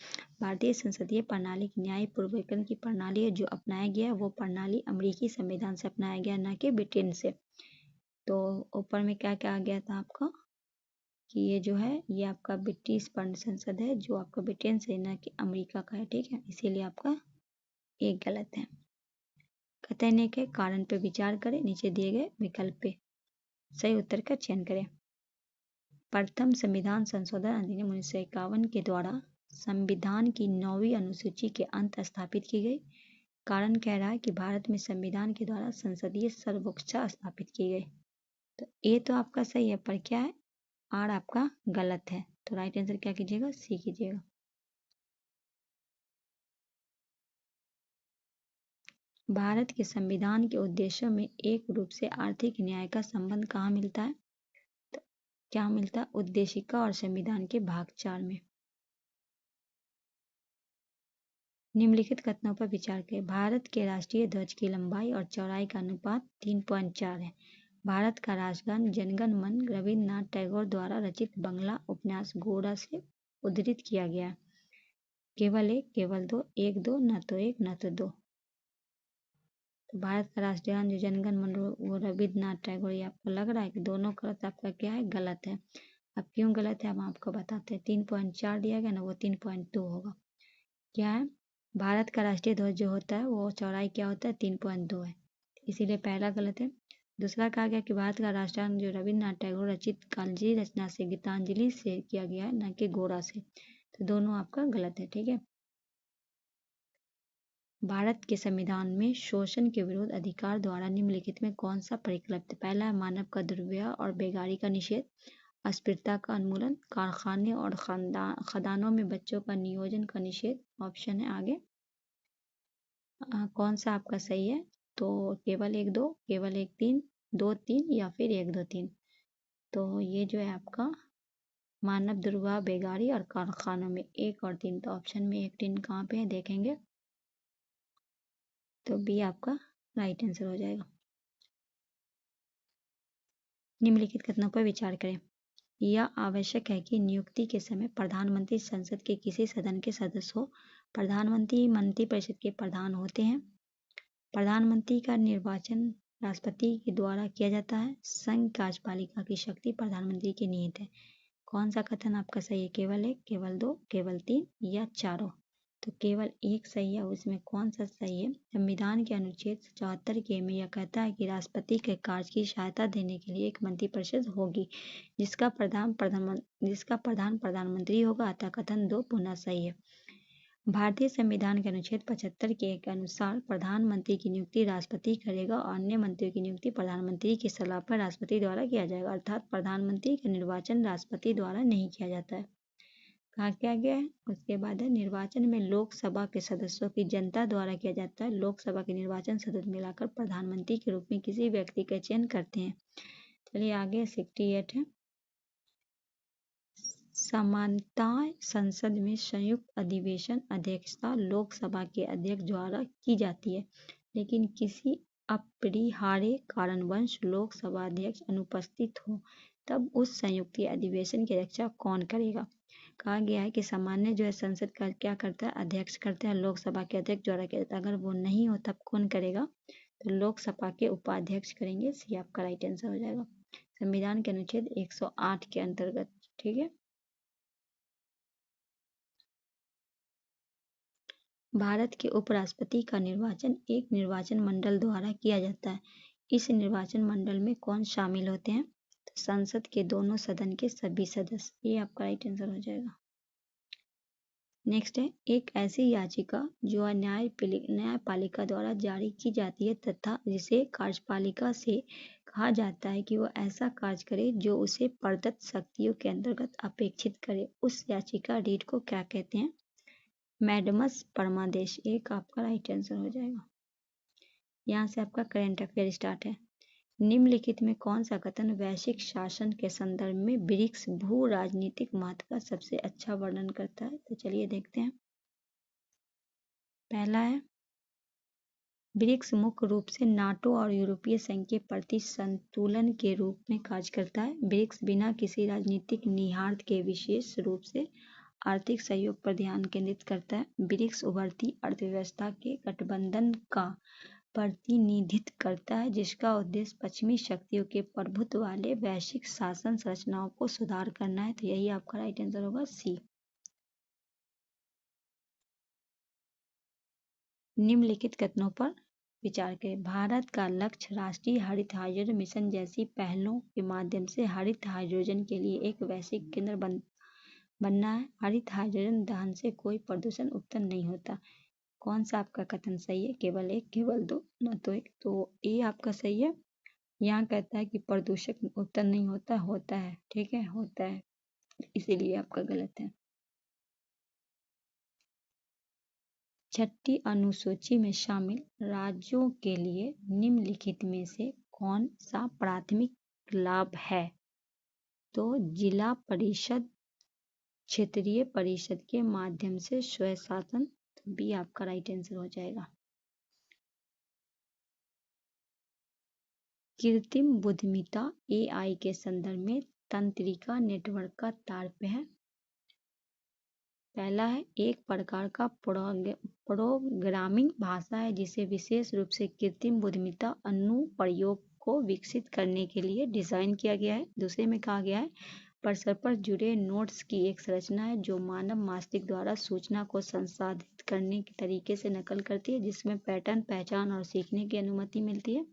भारतीय संसदीय प्रणाली की न्याय पूर्वावलोकन की प्रणाली है जो अपनाया गया है, वो प्रणाली अमेरिकी संविधान से अपनाया गया, न कि ब्रिटेन से। तो ऊपर में क्या क्या आ गया था आपका कि ये जो है ये आपका ब्रिटिश संसद है जो आपका ब्रिटेन से न कि अमेरिका का है। ठीक है, इसीलिए आपका एक गलत है। कथन के कारण पर विचार करें, नीचे दिए गए विकल्प पे सही उत्तर का चयन करें। प्रथम संविधान संशोधन अधिनियम 1951 के द्वारा संविधान की 9वीं अनुसूची के अंत स्थापित की गई। कारण कह रहा है कि भारत में संविधान के द्वारा संसदीय सर्वोच्चता स्थापित की गई। तो ए तो आपका सही है, पर क्या है? आर आपका गलत है। तो राइट आंसर क्या कीजिएगा? सी कीजिएगा। भारत के संविधान के उद्देश्यों में एक रूप से आर्थिक न्याय का संबंध कहाँ मिलता है? तो क्या मिलता है? उद्देशिका और संविधान के भाग 4 में। निम्नलिखित कथनों पर विचार करें। भारत के राष्ट्रीय ध्वज की लंबाई और चौड़ाई का अनुपात 3.4 है। भारत का राष्ट्रगान जनगण मन रविन्द्रनाथ टैगोर द्वारा रचित बंगला उपन्यास गोरा से उद्धृत किया गया है। केवल 1, केवल 2, 1 2, न तो 1 न तो 2। तो भारत का राष्ट्रगान जो जनगण मन वो रविन्द्रनाथ टैगोर, ये आपको लग रहा है कि दोनों का आपका क्या है? गलत है। अब क्यों गलत है हम आपको बताते हैं। 3.4 दिया गया ना, वो 3.2 होगा। क्या है? भारत का राष्ट्रीय ध्वज जो होता है वो चौड़ाई क्या होता है? 3.2 है, इसीलिए पहला गलत है। दूसरा कहा गया कि भारत का राष्ट्रगान जो रविन्द्रनाथ टैगोर रचित कालजयी रचना से गीतांजलि से किया गया है, न कि गोरा से। तो दोनों आपका गलत है। ठीक है। भारत के संविधान में शोषण के विरुद्ध अधिकार द्वारा निम्नलिखित में कौन सा परिकल्पित है? पहला है मानव का दुर्व्यवहार और बेगारी का निषेध, अस्पृश्यता का उन्मूलन, कारखाने और खदानों में बच्चों का नियोजन का निषेध। ऑप्शन है आगे कौन सा आपका सही है? तो केवल 1 2, केवल 1 3, 2 3 या फिर 1 2 3। तो ये जो है आपका मानव दुर्व्यवहार, बेगारी और कारखानों में 1 और 3। तो ऑप्शन में 1 3 कहाँ पे है देखेंगे तो बी आपका राइट आंसर हो जाएगा। निम्नलिखित कथनों पर विचार करें। यह आवश्यक है कि नियुक्ति के समय प्रधानमंत्री संसद के किसी सदन के सदस्य हो। प्रधानमंत्री मंत्रिपरिषद के प्रधान होते हैं। प्रधानमंत्री का निर्वाचन राष्ट्रपति के द्वारा किया जाता है। संघ कार्यपालिका की शक्ति प्रधानमंत्री की निहित है। कौन सा कथन आपका सही है? केवल 1, केवल 2, केवल 3 या चारों? तो केवल एक सही है, उसमें कौन सा सही है? संविधान के अनुच्छेद 74 के में यह कहता है कि राष्ट्रपति के कार्य की सहायता देने के लिए एक मंत्रिपरिषद होगी जिसका प्रधान प्रधानमंत्री होगा, अतः कथन 2 पुनः सही है। भारतीय संविधान के अनुच्छेद 75 के अनुसार प्रधानमंत्री की नियुक्ति राष्ट्रपति करेगा और अन्य मंत्रियों की नियुक्ति प्रधानमंत्री की सलाह पर राष्ट्रपति द्वारा किया जाएगा, अर्थात प्रधानमंत्री का निर्वाचन राष्ट्रपति द्वारा नहीं किया जाता है। कहा क्या गया है? उसके बाद है निर्वाचन में लोकसभा के सदस्यों की जनता द्वारा किया जाता है। लोकसभा के निर्वाचन सदस्य मिलाकर प्रधानमंत्री के रूप में किसी व्यक्ति का चयन करते हैं। चलिए आगे 68 है। सामान्यतः संसद में संयुक्त अधिवेशन अध्यक्षता लोकसभा के अध्यक्ष द्वारा की जाती है, लेकिन किसी अपरिहार्य कारणवश लोकसभा अध्यक्ष अनुपस्थित हो तब उस संयुक्त अधिवेशन की अध्यक्षता कौन करेगा? कहा गया है कि सामान्य जो है संसद का क्या करता है, अध्यक्ष करता है, लोकसभा के अध्यक्ष द्वारा किया जाता है। अगर वो नहीं हो तब कौन करेगा? तो लोकसभा के उपाध्यक्ष करेंगे। सी आपका राइट आंसर हो जाएगा, संविधान के अनुच्छेद 108 के अंतर्गत। ठीक है। भारत के उपराष्ट्रपति का निर्वाचन एक निर्वाचन मंडल द्वारा किया जाता है। इस निर्वाचन मंडल में कौन शामिल होते हैं? तो संसद के दोनों सदन के सभी सदस्य। ये आपका राइट आंसर हो जाएगा। नेक्स्ट है, एक ऐसी याचिका जो न्यायपालिका द्वारा जारी की जाती है तथा जिसे कार्यपालिका से कहा जाता है कि वह ऐसा कार्य करे जो उसे प्रदत्त शक्तियों के अंतर्गत अपेक्षित करे, उस याचिका रीट को क्या कहते हैं? मैडमस परमादेश। एक आपका राइट आंसर हो जाएगा। यहाँ से आपका करंट अफेयर स्टार्ट है। निम्नलिखित में कौन सा कथन वैश्विक शासन के संदर्भ में ब्रिक्स भू राजनीतिक महत्व का सबसे अच्छा वर्णन करता है? तो चलिए देखते हैं। पहला है, ब्रिक्स मुख्य रूप से नाटो और यूरोपीय संघ के प्रति संतुलन के रूप में कार्य करता है। ब्रिक्स बिना किसी राजनीतिक निहितार्थ के विशेष रूप से आर्थिक सहयोग पर ध्यान केंद्रित करता है। ब्रिक्स उभरती अर्थव्यवस्था के गठबंधन का प्रतिनिधित्व करता है जिसका उद्देश्य पश्चिमी शक्तियों के प्रभुत्व वाले वैश्विक शासन संरचनाओं को सुधार करना है। तो यही आपका राइट आंसर होगा, सी। निम्नलिखित कथनों पर विचार करें। भारत का लक्ष्य राष्ट्रीय हरित हाइड्रोजन मिशन जैसी पहलों के माध्यम से हरित हाइड्रोजन के लिए एक वैश्विक केंद्र बनना है। हरित हाइड्रोजन दहन से कोई प्रदूषण उत्पन्न नहीं होता। कौन सा आपका कथन सही है? केवल एक, केवल दो, न तो एक। तो ये आपका सही है। यहाँ कहता है कि प्रदूषण उत्पन्न नहीं होता, होता है। ठीक है, होता है, इसीलिए आपका गलत है। छठी अनुसूची में शामिल राज्यों के लिए निम्नलिखित में से कौन सा प्राथमिक लाभ है? तो जिला परिषद, क्षेत्रीय परिषद के माध्यम से स्वशासन। तो बी आपका राइट आंसर हो जाएगा। कृत्रिम बुद्धिमत्ता AI के संदर्भ में तंत्रिका नेटवर्क का तात्पर्य है। पहला है, एक प्रकार का प्रोग्रामिंग भाषा है जिसे विशेष रूप से कृत्रिम बुद्धिमत्ता अनुप्रयोग को विकसित करने के लिए डिजाइन किया गया है। दूसरे में कहा गया है, परस्पर जुड़े नोड्स की एक संरचना है जो मानव मस्तिष्क द्वारा सूचना को संसाधित करने के तरीके से नकल करती है जिसमें पैटर्न पहचान और सीखने की अनुमति मिलती है।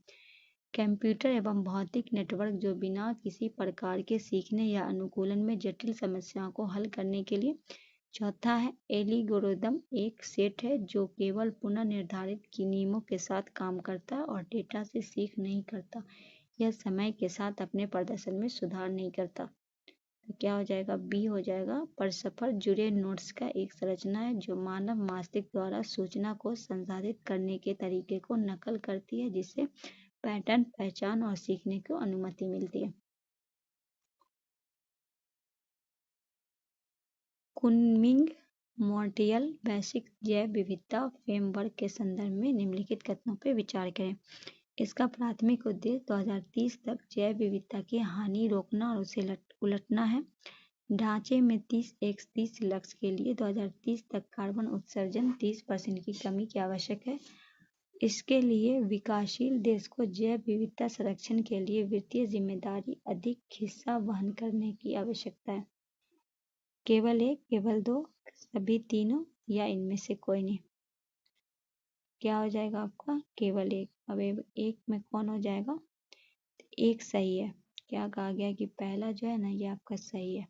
कंप्यूटर एवं भौतिक नेटवर्क जो बिना किसी प्रकार के सीखने या अनुकूलन में जटिल समस्याओं को हल करने के लिए। चौथा है, एल्गोरिदम एक सेट है जो केवल पुनः निर्धारित नियमों के साथ काम करता है और डेटा से सीख नहीं करता। यह समय के साथ अपने प्रदर्शन में सुधार नहीं करता। तो क्या हो जाएगा? बी हो जाएगा। परस्पर जुड़े नोड्स का एक संरचना है जो मानव मस्तिष्क द्वारा सूचना को संसाधित करने के तरीके को नकल करती है जिससे पैटर्न पहचान और सीखने को अनुमति मिलती है। कुनमिंग मॉन्ट्रियल वैश्विक जैव विविधता फ्रेमवर्क के संदर्भ में निम्नलिखित कथनों पर विचार करें। इसका प्राथमिक उद्देश्य 2030 तक जैव विविधता की हानि रोकना और उसे उलटना है। ढांचे में 30x30 लक्ष्य के लिए 2030 तक कार्बन उत्सर्जन 30% की कमी की आवश्यक है। इसके लिए विकासशील देश को जैव विविधता संरक्षण के लिए वित्तीय जिम्मेदारी अधिक हिस्सा वहन करने की आवश्यकता है। केवल एक, केवल दो, सभी तीनों। या इनमें से कोई नहीं? क्या हो जाएगा आपका? केवल एक। अब एक में कौन हो जाएगा? एक सही है। क्या कहा गया कि पहला जो है ना ये आपका सही है।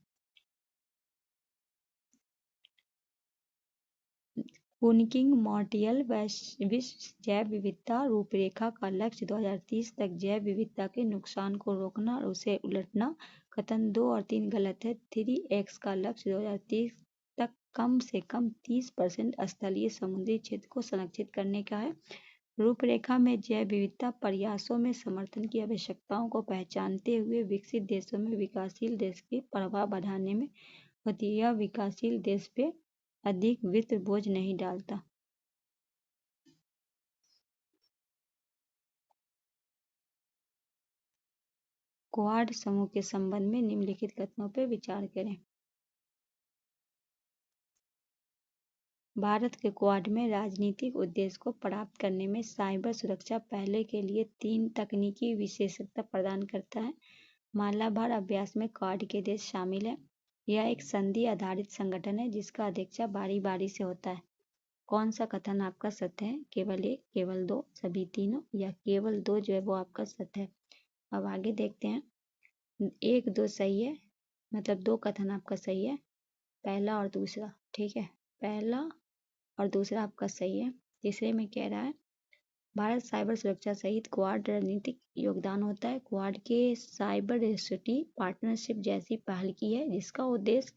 कुनकिंग मॉन्ट्रियल विश्व जैव विविधता रूपरेखा का लक्ष्य 2030 तक जैव विविधता के नुकसान को रोकना और उसे उलटना। कथन 2 और 3 गलत है। 3x का लक्ष्य 2030 तक कम से कम 30% स्थलीय समुद्री क्षेत्र को संरक्षित करने का है। रूपरेखा में जैव विविधता प्रयासों में समर्थन की आवश्यकताओं को पहचानते हुए विकसित देशों में विकासशील देश के प्रभाव बढ़ाने में होती है। यह विकासशील देश पे अधिक वित्त बोझ नहीं डालता। क्वाड समूह के संबंध में निम्नलिखित कथनों पर विचार करें। भारत के क्वाड में राजनीतिक उद्देश्य को प्राप्त करने में साइबर सुरक्षा पहले के लिए 3 तकनीकी विशेषज्ञता प्रदान करता है। मालाबार अभ्यास में क्वाड के देश शामिल हैं। यह एक संधि आधारित संगठन है जिसका अध्यक्ष बारी बारी से होता है। कौन सा कथन आपका सत्य है? केवल एक, केवल दो, सभी तीनों, या केवल दो जो है वो आपका सत्य है। अब आगे देखते हैं। 1, 2 सही है, मतलब 2 कथन आपका सही है, पहला और दूसरा। ठीक है, पहला और दूसरा आपका सही है। तीसरे में कह रहा है भारत साइबर सुरक्षा सहित क्वाड रणनीतिक योगदान होता है। क्वाड के साइबर सिटी पार्टनरशिप जैसी पहल की है जिसका उद्देश्य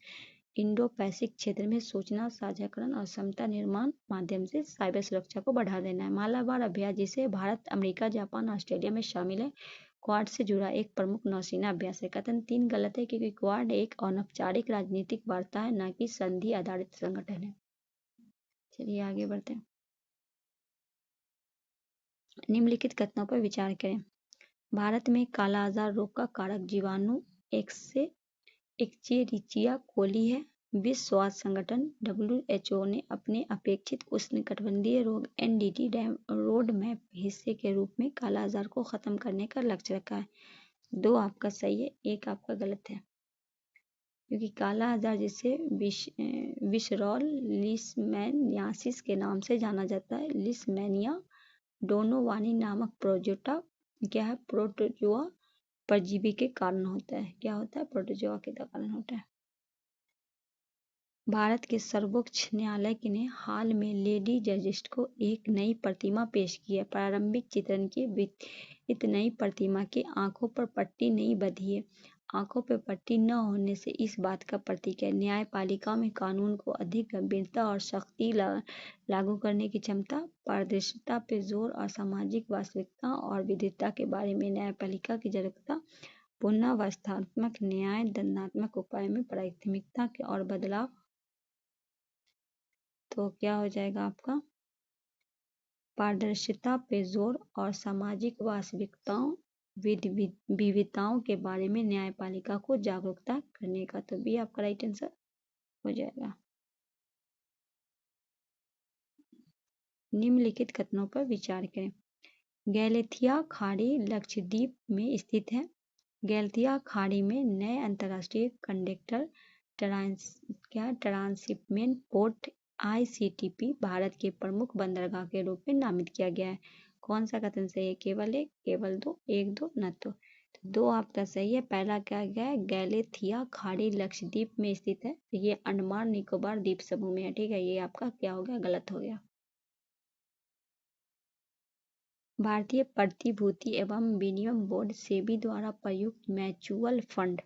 इंडो पैसिफिक क्षेत्र में सूचना साझाकरण और क्षमता निर्माण माध्यम से साइबर सुरक्षा को बढ़ा देना है। मालाबार अभ्यास जिसे भारत, अमेरिका, जापान, ऑस्ट्रेलिया में शामिल है, क्वाड से जुड़ा एक प्रमुख नौसेना अभ्यास है। कथन 3 गलत है क्योंकि क्वाड एक अनौपचारिक राजनीतिक वार्ता है, न कि संधि आधारित संगठन है। चलिए आगे बढ़ते हैं। निम्नलिखित कथनों पर विचार करें। भारत में कालाजार रोग का कारक जीवाणु एस्चेरिचिया कोली है। विश्व स्वास्थ्य संगठन WHO ने अपने अपेक्षित उष्णकटिबंधीय रोग NDT रोड मैप हिस्से के रूप में कालाजार को खत्म करने का लक्ष्य रखा है। 2 आपका सही है, 1 आपका गलत है। क्योंकि काला आजार जिसे विसरॉल लिशमैनियासिस के नाम से जाना जाता है, लिशमैनिया डोनोवानी नामक प्रोटोजोआ क्या है? प्रोटोजोआ परजीवी के कारण होता है। क्या होता है? प्रोटोजोआ के कारण होता है। भारत के सर्वोच्च न्यायालय ने हाल में लेडी जजिस को एक नई प्रतिमा पेश की है। प्रारंभिक चित्रण की विपरीत नई प्रतिमा के आंखों पर पट्टी नहीं बंधी है। आंखों पर पट्टी न होने से इस बात का प्रतीक है न्यायपालिका में कानून को अधिक गंभीरता और सख्ती लागू करने की क्षमता, पारदर्शिता पे जोर और सामाजिक वास्तविकता और विविधता के बारे में न्यायपालिका की जागरूकता, पुनर्व्यवस्थात्मक न्याय, दंडात्मक उपाय में प्राथमिकता और बदलाव। तो क्या हो जाएगा आपका? पारदर्शिता पे जोर और सामाजिक वास्तविकताओं विविधताओं के बारे में न्यायपालिका को जागरूकता करने का। तो भी आपका राइट आंसर हो जाएगा। निम्नलिखित कथनों पर विचार करें। गैलेथिया खाड़ी लक्षद्वीप में स्थित है। गैलेथिया खाड़ी में नए अंतर्राष्ट्रीय container transshipment port ICTP Bharat के प्रमुख बंदरगाह के रूप में नामित किया गया है। कौन सा कथन सही है? केवल एक, केवल दो, एक, दो, न तो 2 आपका सही है। पहला क्या गया है? गैलेथिया खाड़ी लक्षद्वीप में स्थित है। ये अंडमान निकोबार द्वीप समूह में है। ठीक है, ये आपका क्या हो गया? गलत हो गया। भारतीय प्रतिभूति एवं विनिमय बोर्ड सेबी द्वारा प्रयुक्त mutual fund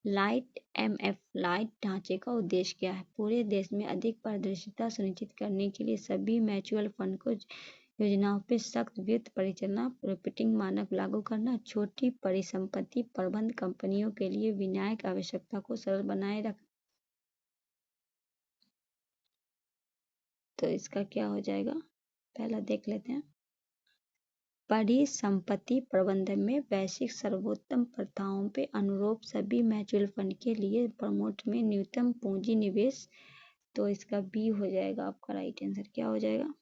light MF light ढांचे का उद्देश्य क्या है? पूरे देश में अधिक पारदर्शिता सुनिश्चित करने के लिए सभी म्यूचुअल फंड को योजनाओं पर सख्त वित्त परिचालन रिपोर्टिंग मानक लागू करना, छोटी परिसंपत्ति प्रबंध कंपनियों के लिए विनियामक आवश्यकता को सरल बनाए रखना। तो इसका क्या हो जाएगा? पहला देख लेते हैं। परिसंपत्ति प्रबंधन में वैश्विक सर्वोत्तम प्रथाओं के अनुरूप सभी म्यूचुअल फंड के लिए प्रमोट में न्यूनतम पूंजी निवेश। तो इसका बी हो जाएगा आपका राइट आंसर। क्या हो जाएगा?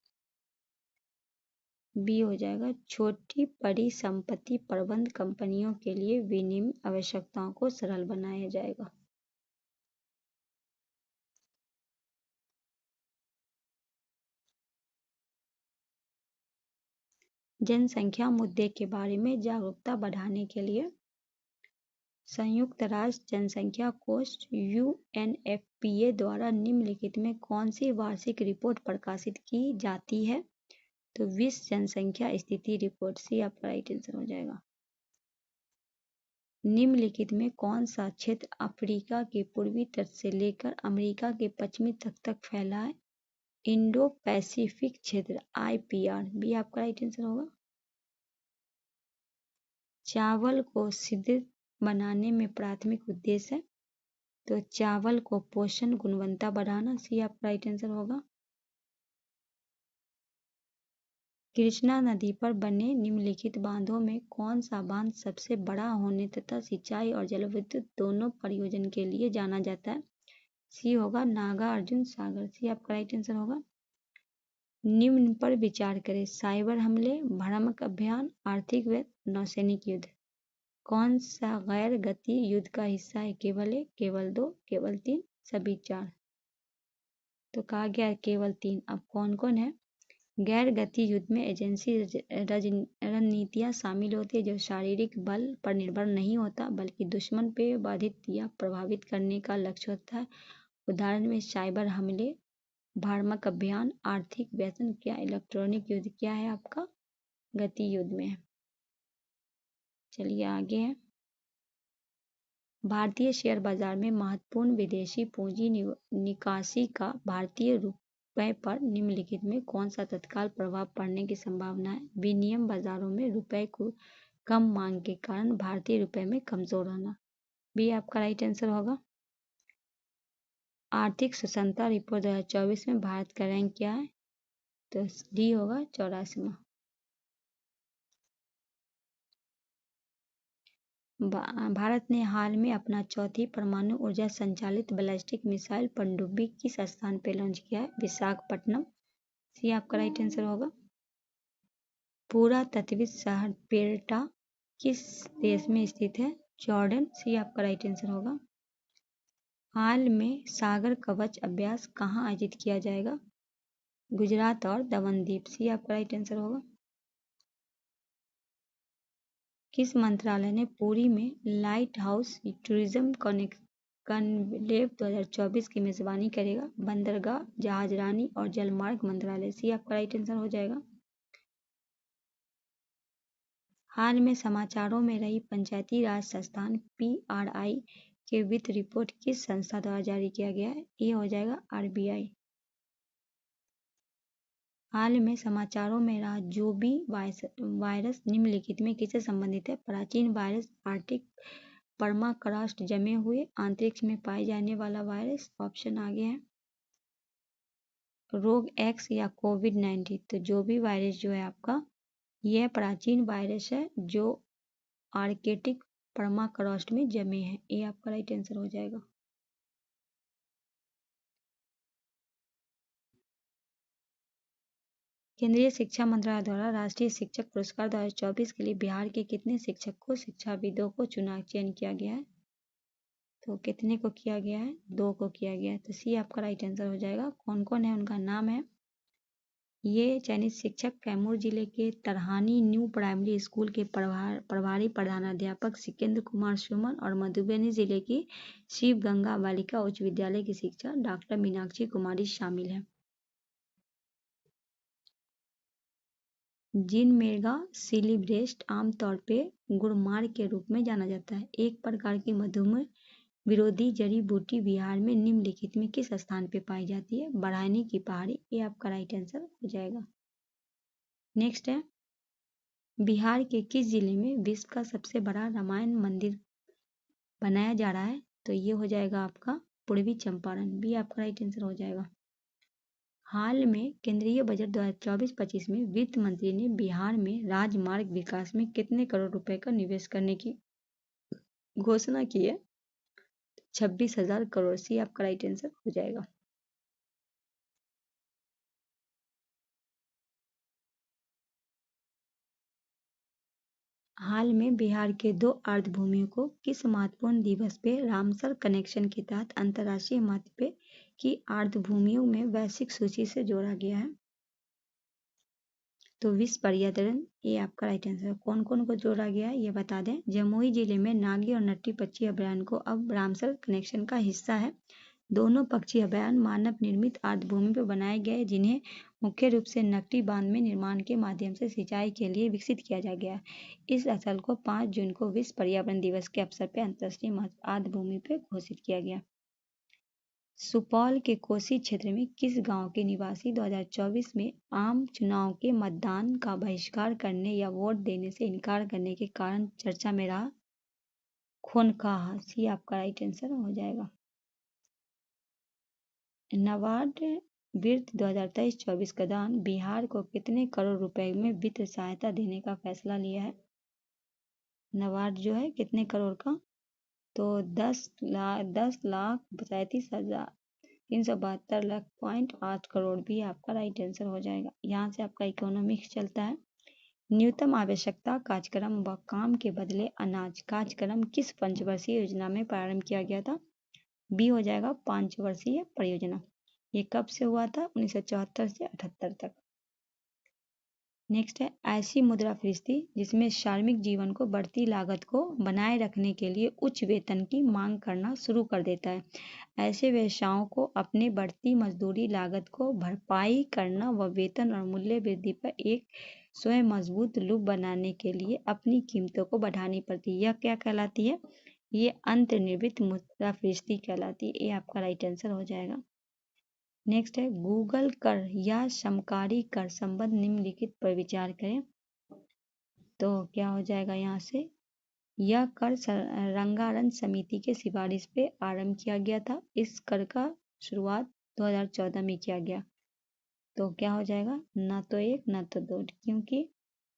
बी हो जाएगा। छोटी परिसंपत्ति प्रबंध कंपनियों के लिए विनिमय आवश्यकताओं को सरल बनाया जाएगा। जनसंख्या मुद्दे के बारे में जागरूकता बढ़ाने के लिए संयुक्त राष्ट्र जनसंख्या कोष UNFPA द्वारा निम्नलिखित में कौन सी वार्षिक रिपोर्ट प्रकाशित की जाती है? तो विश्व जनसंख्या स्थिति रिपोर्ट। सी आपका राइट आंसर हो जाएगा। निम्नलिखित में कौन सा क्षेत्र अफ्रीका के पूर्वी तट से लेकर अमेरिका के पश्चिमी तट तक फैला है? इंडो पैसिफिक क्षेत्र IPR। बी आपका राइट आंसर होगा। चावल को सुदृढ़ बनाने में प्राथमिक उद्देश्य है, तो चावल को पोषण गुणवत्ता बढ़ाना। सी आपका राइट आंसर होगा। कृष्णा नदी पर बने निम्नलिखित बांधों में कौन सा बांध सबसे बड़ा होने तथा सिंचाई और जलविद्युत दोनों प्रयोजन के लिए जाना जाता है? सी होगा नागार्जुन सागर। सी आपका राइट आंसर होगा। निम्न पर विचार करें। साइबर हमले, भ्रामक अभियान, आर्थिक व नौसैनिक युद्ध। कौन सा गैर गति युद्ध का हिस्सा है? केवल 1, केवल 2, केवल 3, सभी 4। तो कहा गया है केवल 3। अब कौन कौन है? गैर गति युद्ध में एजेंसी रणनीतियां शामिल होती है जो शारीरिक बल पर निर्भर नहीं होता बल्कि दुश्मन पे बाधित या प्रभावित करने का लक्ष्य होता है। उदाहरण में साइबर हमले, भ्रामक अभियान, आर्थिक व्यसन। क्या इलेक्ट्रॉनिक युद्ध क्या है आपका? गति युद्ध में है। चलिए आगे है। भारतीय शेयर बाजार में महत्वपूर्ण विदेशी पूंजी निकासी का भारतीय रुपये पर निम्नलिखित में कौन सा तत्काल प्रभाव पड़ने की संभावना है? विनिमय बाजारों में रुपये को कम मांग के कारण भारतीय रुपये में कमजोर होना। बी आपका राइट आंसर होगा। आर्थिक सुसंता रिपोर्ट 2024 में भारत का रैंक क्या है? तो डी होगा 84वां। भारत ने हाल में अपना चौथी परमाणु ऊर्जा संचालित बैलिस्टिक मिसाइल पनडुब्बी किस स्थान पर लॉन्च किया है? विशाखापट्टनम। सी आपका राइट आंसर होगा। पुरातत्विक शहर पेल्टा किस देश में स्थित है? जॉर्डन। सी आपका राइट आंसर होगा। हाल में सागर कवच अभ्यास कहाँ आयोजित किया जाएगा? गुजरात और दमन द्वीप। सी आपका राइट आंसर होगा। किस मंत्रालय ने पुरी में लाइट हाउस टूरिज्म कॉन्क्लेव 2024 की मेजबानी करेगा? बंदरगाह, जहाजरानी और जलमार्ग मंत्रालय। सी आपका राइट आंसर हो जाएगा। हाल में समाचारों में रही पंचायती राज संस्थान PRI के वित्त रिपोर्ट किस संस्था द्वारा जारी किया गया है? ये हो जाएगा RBI। हाल में समाचारों में रहा जोबी वायरस निम्नलिखित में किससे संबंधित है? प्राचीन वायरस, आर्टिक परमाकरास्ट जमे हुए, अंतरिक्ष में पाए जाने वाला वायरस। ऑप्शन आगे है रोग X या COVID-19। तो जोबी वायरस जो है आपका यह प्राचीन वायरस है जो आर्कटिक परमाकरास्ट में जमे हैं। ये आपका राइट आंसर हो जाएगा। केंद्रीय शिक्षा मंत्रालय द्वारा राष्ट्रीय शिक्षक पुरस्कार 2024 के लिए बिहार के कितने शिक्षक को शिक्षाविदों को चयन किया गया है? तो कितने को किया गया है? 2 को किया गया है। तो सी आपका राइट आंसर हो जाएगा। कौन कौन है उनका नाम है? ये चयनित शिक्षक कैमूर जिले के तरहानी न्यू प्राइमरी स्कूल के प्रभारी प्रधानाध्यापक सिकेंद्र कुमार सुमन और मधुबनी जिले की शिव गंगा बालिका उच्च विद्यालय की शिक्षक डॉक्टर मीनाक्षी कुमारी शामिल है। जिन मेगा सिलिब्रेस्ट आमतौर पे गुड़मार के रूप में जाना जाता है। एक प्रकार की मधुमेह विरोधी जड़ी बूटी बिहार में निम्नलिखित में किस स्थान पे पाई जाती है? बरहानी की पहाड़ी। ये आपका राइट आंसर हो जाएगा। नेक्स्ट है बिहार के किस जिले में विश्व का सबसे बड़ा रामायण मंदिर बनाया जा रहा है? तो ये हो जाएगा आपका पूर्वी चंपारण। भी आपका राइट आंसर हो जाएगा। हाल में केंद्रीय बजट 2024-25 में वित्त मंत्री ने बिहार में राजमार्ग विकास में कितने करोड़ रुपए का निवेश करने की घोषणा की है? 26,000 करोड़। सी आपका राइट आंसर हो जाएगा। हाल में बिहार के 2 अर्धभूमियों को किस महत्वपूर्ण दिवस पे रामसर कनेक्शन के तहत अंतर्राष्ट्रीय महत्व की अर्धभूमियों में वैश्विक सूची से जोड़ा गया है? तो विश्व पर्यावरण ये आपका राइट आंसर है। कौन कौन को जोड़ा गया है ये बता दें। जमुई जिले में नागी और नट्टी पक्षी अभयारण्य को अब रामसर कनेक्शन का हिस्सा है। दोनों पक्षी अभयारण्य मानव निर्मित आर्द्रभूमि पर बनाए गए, जिन्हें मुख्य रूप से नकटी बांध में निर्माण के माध्यम से सिंचाई के लिए विकसित किया जा गया। इस स्थल को 5 जून को विश्व पर्यावरण दिवस के अवसर पर अंतर्राष्ट्रीय आर्द्रभूमि पर घोषित किया गया। सुपौल के कोसी क्षेत्र में किस गांव के निवासी 2024 में आम चुनाव के मतदान का बहिष्कार करने या वोट देने से इनकार करने के कारण चर्चा में रहा? खोनकाहा, सी आपका राइट आंसर हो जाएगा। नाबार्ड वित्त 2023-24 के दौरान बिहार को कितने करोड़ रुपए में वित्तीय सहायता देने का फैसला लिया है? नाबार्ड जो है कितने करोड़ का? तो 10,37,372.8 करोड़ भी आपका राइट आंसर हो जाएगा। यहाँ से आपका इकोनॉमिक्स चलता है। न्यूनतम आवश्यकता कार्यक्रम व काम के बदले अनाज कार्यक्रम किस पंचवर्षीय योजना में प्रारंभ किया गया था? बी हो जाएगा 5 वर्षीय परियोजना। ये कब से हुआ था? 1974 से 78 तक। नेक्स्ट है, ऐसी मुद्रास्फीति जिसमें श्रमिक जीवन को बढ़ती लागत को बनाए रखने के लिए उच्च वेतन की मांग करना शुरू कर देता है। ऐसे व्यवसायों को अपने बढ़ती मजदूरी लागत को भरपाई करना व वेतन और मूल्य वृद्धि पर एक स्वयं मजबूत लूप बनाने के लिए अपनी कीमतों को बढ़ानी पड़ती है। यह क्या कहलाती है? ये अंतर्निर्मित मुद्रास्फीति कहलाती है। ये आपका राइट आंसर हो जाएगा। नेक्स्ट है, गूगल कर या समकारी कर संबंध निम्नलिखित पर विचार करें। तो क्या हो जाएगा यहाँ से? यह कर रंगारंग समिति के सिफारिश पे आरंभ किया गया था। इस कर का शुरुआत 2014 में किया गया। तो क्या हो जाएगा? ना तो 1 ना तो 2, क्योंकि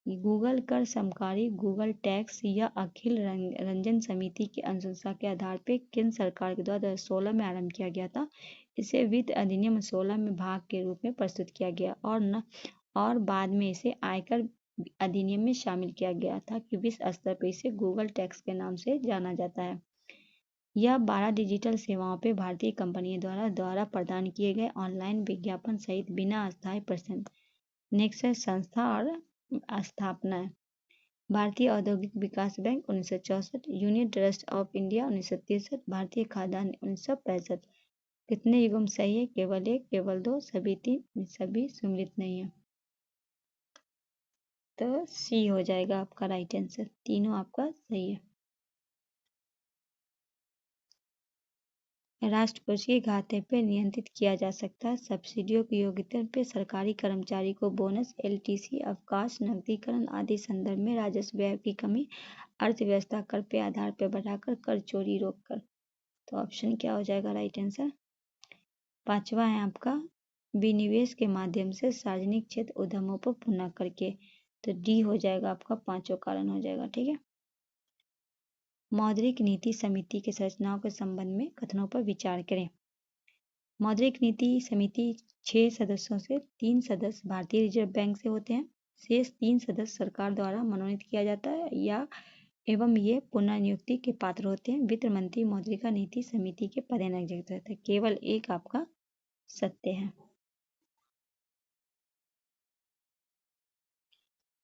गूगल कर समकारी गूगल टैक्स या अखिल रंजन समिति की अनुशंसा के आधार पर केंद्र सरकार के द्वारा 2016 में आरंभ किया गया था। इसे वित्त अधिनियम 16 में भाग के रूप में प्रस्तुत किया गया और बाद में इसे आयकर अधिनियम में शामिल किया गया था कि विश्व स्तर पर इसे गूगल टैक्स के नाम से जाना जाता है। यह 12 डिजिटल सेवाओं पर भारतीय कंपनियों द्वारा प्रदान किए गए ऑनलाइन विज्ञापन सहित बिना अस्थायी प्रदर्शन। नेक्स्ट है, संस्था और स्थापना है। भारतीय औद्योगिक विकास bank 1964, union trust of India 1963, भारतीय खाद्यान्न 1965। कितने युग्म सही है? केवल 1, केवल 2, सभी 3, सभी सम्मिलित नहीं है। तो सी हो जाएगा आपका राइट आंसर। तीनों आपका सही है। राष्ट्रपति के खाते पर नियंत्रित किया जा सकता है। सब्सिडियों की योग्यता पर सरकारी कर्मचारी को बोनस, एलटीसी, अवकाश, नकदीकरण आदि संदर्भ में राजस्व व्यय की कमी, अर्थव्यवस्था कर पे आधार पर बढ़ाकर, कर चोरी रोककर। तो ऑप्शन क्या हो जाएगा राइट आंसर? 5वां है आपका विनिवेश के माध्यम से सार्वजनिक क्षेत्र उद्यमों पर पुनः करके। तो डी हो जाएगा आपका 5वां कारण हो जाएगा। ठीक है। मौद्रिक नीति समिति के संरचनाओं के संबंध में कथनों पर विचार करें। मौद्रिक नीति समिति 6 सदस्यों से 3 सदस्य भारतीय रिजर्व बैंक से होते हैं। शेष 3 सदस्य सरकार द्वारा मनोनीत किया जाता है या एवं ये पुनर्नियुक्ति के पात्र होते हैं। वित्त मंत्री मौद्रिका नीति समिति के पदेनाधिकृत रहते हैं। केवल एक आपका सत्य है।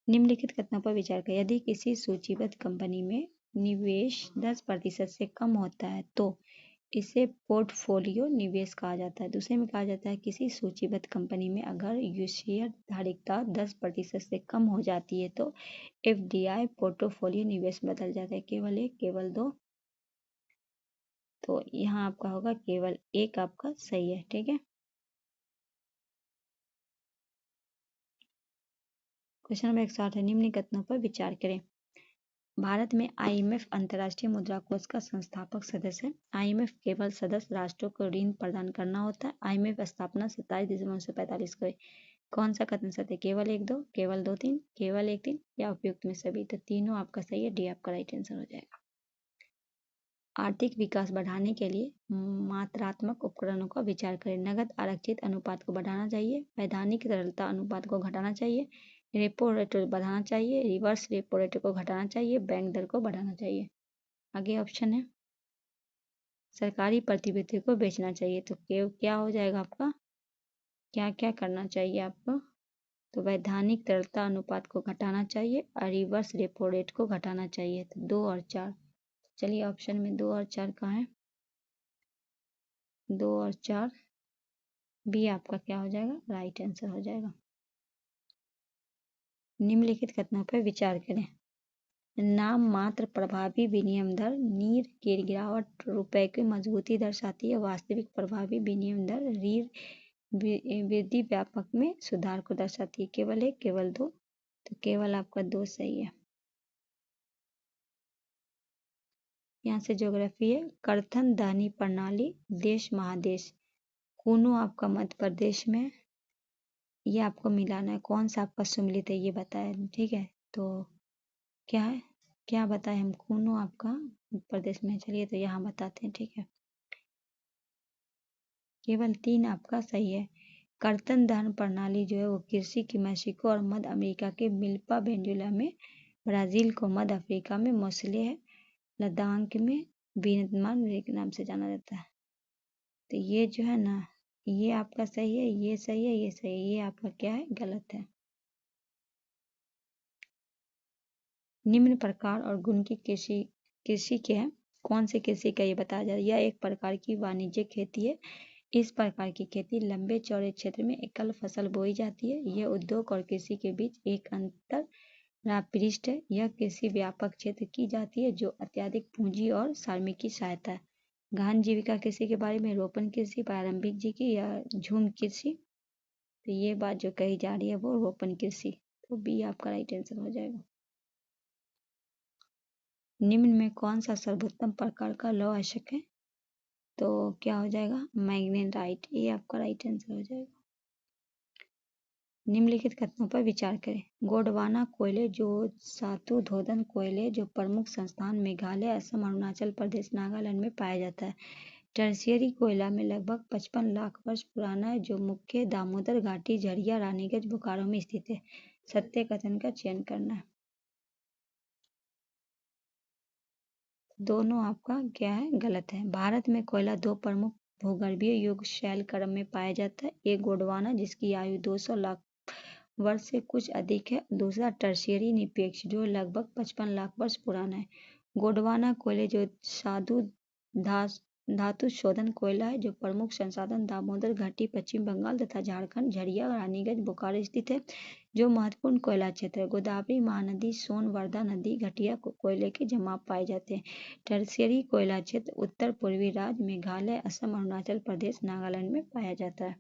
निम्नलिखित कथनों पर विचार करें। यदि किसी सूचीबद्ध कंपनी में निवेश 10% से कम होता है तो इसे पोर्टफोलियो निवेश कहा जाता है। दूसरे में कहा जाता है किसी सूचीबद्ध कंपनी में अगर शेयर धारिता 10% से कम हो जाती है तो एफडीआई पोर्टफोलियो निवेश बदल जाता है। केवल 1, केवल 2। तो यहाँ आपका होगा केवल 1 आपका सही है। ठीक है। क्वेश्चन नंबर 160 है, निम्न कथनों पर विचार करें। भारत में आईएमएफ अंतर्राष्ट्रीय मुद्रा कोष का संस्थापक सदस्य है। आईएमएफ केवल सदस्य राष्ट्रों को ऋण प्रदान करना होता है। आईएमएफ स्थापना 27 दिसंबर 1945 को। कौन सा कथन सत्य? केवल 1, 2, केवल 2, 3, केवल 1, 3 या उपयुक्त में सभी? तो तीनों आपका सही है। डी आपका राइट आंसर हो जाएगा। आर्थिक विकास बढ़ाने के लिए मात्रात्मक उपकरणों का विचार करें। नगद आरक्षित अनुपात को बढ़ाना चाहिए, वैधानिक तरलता अनुपात को घटाना चाहिए, रेपो रेट बढ़ाना चाहिए, रिवर्स रेपो रेट को घटाना चाहिए, बैंक दर को बढ़ाना चाहिए। आगे ऑप्शन है सरकारी प्रतिभूति को बेचना चाहिए। तो क्या हो जाएगा आपका? क्या क्या करना चाहिए आपको? तो वैधानिक तरलता अनुपात को घटाना चाहिए और रिवर्स रेपो रेट को घटाना चाहिए। तो 2 और 4। चलिए ऑप्शन में 2 और 4 कहाँ है? 2 और 4 बी आपका क्या हो जाएगा? राइट आंसर हो जाएगा। निम्नलिखित कथनों पर विचार करें। नाम मात्र प्रभावी विनिमय दर नीर की गिरावट रुपए की मजबूती दर्शाती है। वास्तविक प्रभावी विनिमय दर रीर वृद्धि व्यापक में सुधार को दर्शाती है। केवल 1, केवल 2। तो केवल आपका 2 सही है। यहाँ से ज्योग्राफी है। कर्थन दानी प्रणाली देश महादेश कूनो आपका मध्य प्रदेश में, ये आपको मिलाना है। कौन सा आपका सम्मिलित है ये बताया, ठीक है। तो क्या है, क्या बताए हम? कूनो आपका मध्य प्रदेश में। चलिए तो यहाँ बताते हैं, ठीक है। केवल 3 आपका सही है। कर्तन दहन प्रणाली जो है वो कृषि की मैक्सिको और मध्य अमेरिका के मिल्पा वेनेजुएला में, ब्राजील को मध्य अफ्रीका में, मोसले है लद्दाख में वियतनाम के नाम से जाना जाता है। तो ये जो है ना, ये आपका सही है, ये सही है, ये सही है, ये आपका क्या है? गलत है। निम्न प्रकार और गुण की कृषि के हैं। कौन सी कृषि का ये बताया जा रहा है? यह एक प्रकार की वाणिज्यिक खेती है। इस प्रकार की खेती लंबे चौड़े क्षेत्र में एकल फसल बोई जाती है। यह उद्योग और कृषि के बीच एक अंतर पृष्ठ है। यह कृषि व्यापक क्षेत्र की जाती है जो अत्यधिक पूंजी और श्रमिक की सहायता है। गहन जीविका कृषि के बारे में रोपण कृषि, प्रारंभिक जीविका या झूम कृषि। तो ये बात जो कही जा रही है वो रोपण कृषि। तो बी आपका राइट आंसर हो जाएगा। निम्न में कौन सा सर्वोत्तम प्रकार का लौह अयस्क है? तो क्या हो जाएगा? मैग्नेटाइट। ये आपका राइट आंसर हो जाएगा। निम्नलिखित कथनों पर विचार करें। गोंडवाना कोयले जो सातु धोदन कोयले जो प्रमुख संस्थान मेघालय, असम, अरुणाचल प्रदेश, नागालैंड में पाया जाता है। टर्शियरी कोयला में लगभग 55 लाख वर्ष पुराना है जो मुख्य दामोदर घाटी, झरिया, रानीगंज, बोकारो में स्थित है। सत्य कथन का चयन करना है। दोनों आपका क्या है? गलत है। भारत में कोयला 2 प्रमुख भूगर्भीय युग शैल क्रम में पाया जाता है। एक गोंडवाना जिसकी आयु 200 लाख वर्ष से कुछ अधिक है। दूसरा टर्शियरी निरपेक्ष जो लगभग 55 लाख वर्ष पुराना है। गोंडवाना कोयले जो धातु शोधन कोयला है जो प्रमुख संसाधन दामोदर घाटी, पश्चिम बंगाल तथा झारखंड, झरिया, रानीगंज, बोकारो स्थित है। जो महत्वपूर्ण कोयला क्षेत्र है। गोदावरी महानदी, सोन, वर्धा नदी, घटिया कोयले के जमाव पाए जाते हैं। टर्शियरी कोयला क्षेत्र उत्तर पूर्वी राज्य मेघालय, असम, अरुणाचल प्रदेश, नागालैंड में पाया जाता है।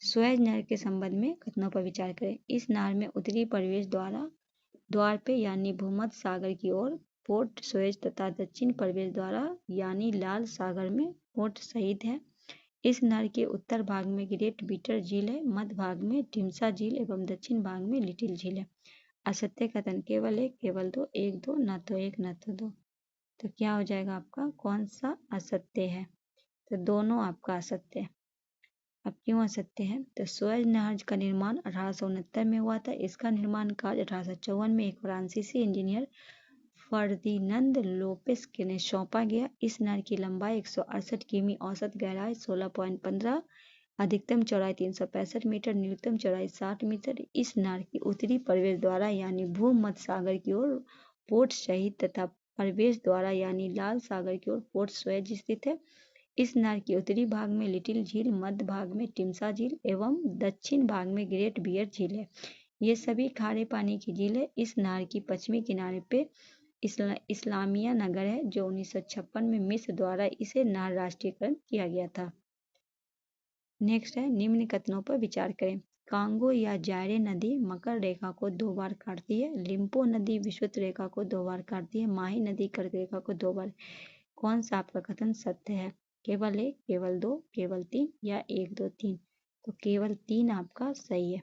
सुएज नहर के संबंध में कथनों पर विचार करें। इस नहर में उत्तरी प्रवेश द्वार पे यानी भूमध्य सागर की ओर पोर्ट सुएज तथा दक्षिण प्रवेश द्वारा यानी लाल सागर में पोर्ट सईद है। इस नहर के उत्तर भाग में ग्रेट बीटर झील है, मध्य भाग में टिमसा झील एवं दक्षिण भाग में लिटिल झील है। असत्य कथन केवल 1, केवल 2, 1, 2, न तो 1 न तो 2। तो क्या हो जाएगा आपका? कौन सा असत्य है? तो दोनों आपका असत्य है। अब क्यों असत्य है? तो सुएज नहर का निर्माण 1869 में हुआ था। इसका निर्माण कार्य 1854 में एक फ्रांसीसी इंजीनियर फर्दिनंद लोपेस के ने सौंपा गया। इस नहर की लंबाई 168 किमी, औसत गहराई 16.15, अधिकतम चौड़ाई 365 मीटर, न्यूनतम चौड़ाई 60 मीटर। इस नहर की उत्तरी प्रवेश द्वारा यानी भूमध्य सागर की ओर पोर्ट सईद तथा प्रवेश द्वारा यानी लाल सागर की ओर पोर्ट सुएज स्थित है। इस नहर के उत्तरी भाग में लिटिल झील, मध्य भाग में टिमसा झील एवं दक्षिण भाग में ग्रेट बियर झील है। ये सभी खारे पानी की झील है। इस नहर की पश्चिमी किनारे पे इस्लामिया नगर है जो 1956 में मिस्र द्वारा इसे नहर राष्ट्रीयकरण किया गया था। नेक्स्ट है निम्न कथनों पर विचार करें। कांगो या जायरे नदी मकर रेखा को 2 बार काटती है। लिम्पो नदी विषुवत रेखा को 2 बार काटती है। माही नदी कर्क रेखा को 2 बार। कौन सा आपका कथन सत्य है? केवल 1, केवल 2, केवल 3 या 1, 2, 3? तो केवल 3 आपका सही है।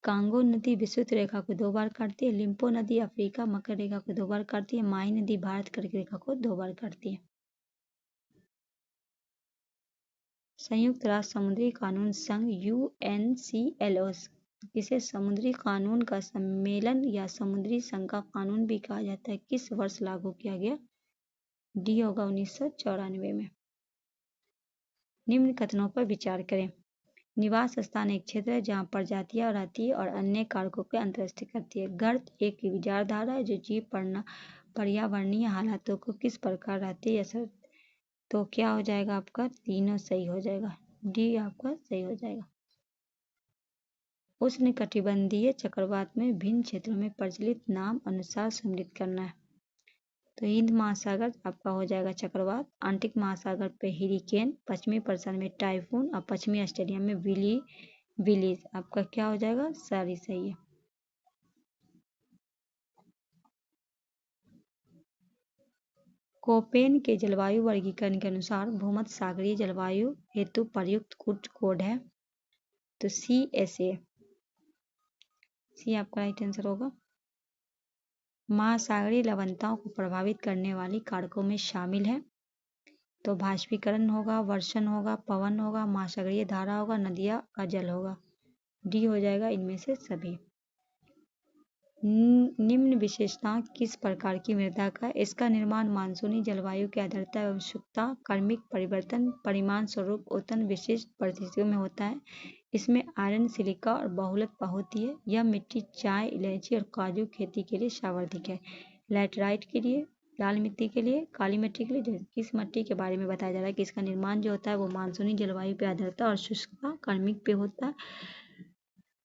कांगो नदी विषुवत रेखा को 2 बार काटती है। लिम्पो नदी अफ्रीका मकर रेखा को 2 बार काटती है। माही नदी भारत कर्क रेखा को 2 बार काटती है। संयुक्त राष्ट्र समुद्री कानून संघ UNCLOS किसे समुद्री कानून का सम्मेलन या समुद्री संघ का कानून भी कहा जाता है किस वर्ष लागू किया गया? डी होगा 1994 में। निम्न कथनों पर विचार करें। निवास स्थान एक क्षेत्र है जहाँ प्रजातियां रहती है और अन्य कारकों के अंतर्दृष्टि करती है। गर्त एक विचारधारा है जो जीव पर्यावरणीय हालातों को किस प्रकार रहती है। तो क्या हो जाएगा आपका, तीनों सही हो जाएगा, डी आपका सही हो जाएगा। उष्णकटिबंधीय चक्रवात में भिन्न क्षेत्रों में प्रचलित नाम अनुसार सम्मिलित करना है। तो हिंद महासागर आपका हो जाएगा चक्रवात, आर्कटिक महासागर पे हरिकेन, पश्चिमी प्रशांत में टाइफून और पश्चिमी ऑस्ट्रेलिया में विलीज आपका क्या हो जाएगा, सारी सही है। कोपेन के जलवायु वर्गीकरण के अनुसार भूमध्य सागरीय जलवायु हेतु प्रयुक्त कुछ कोड है। तो CSA सी आपका राइट आंसर होगा। महासागरीय लवणताओं को प्रभावित करने वाली कारकों में शामिल है। तो बाष्पीकरण होगा, वर्षण होगा, पवन होगा, महासागरीय धारा होगा, नदियां का जल होगा, डी हो जाएगा इनमें से सभी। निम्न विशेषता किस प्रकार की मृदा का, इसका निर्माण मानसूनी जलवायु की आर्द्रता एवं शुष्कता, कार्मिक परिवर्तन, परिमाण स्वरूप उतन विशिष्ट परिस्थितियों में होता है। इसमें आयरन, सिलिका और बहुलकता होती है। यह मिट्टी चाय, इलायची और काजू खेती के लिए सर्वाधिक है। लैटराइट के लिए, लाल मिट्टी के लिए, काली मिट्टी के लिए किस मिट्टी के बारे में बताया जा रहा है कि इसका निर्माण जो होता है वो मानसूनी जलवायु पे आर्द्रता और शुष्कता, कार्मिक पे होता है।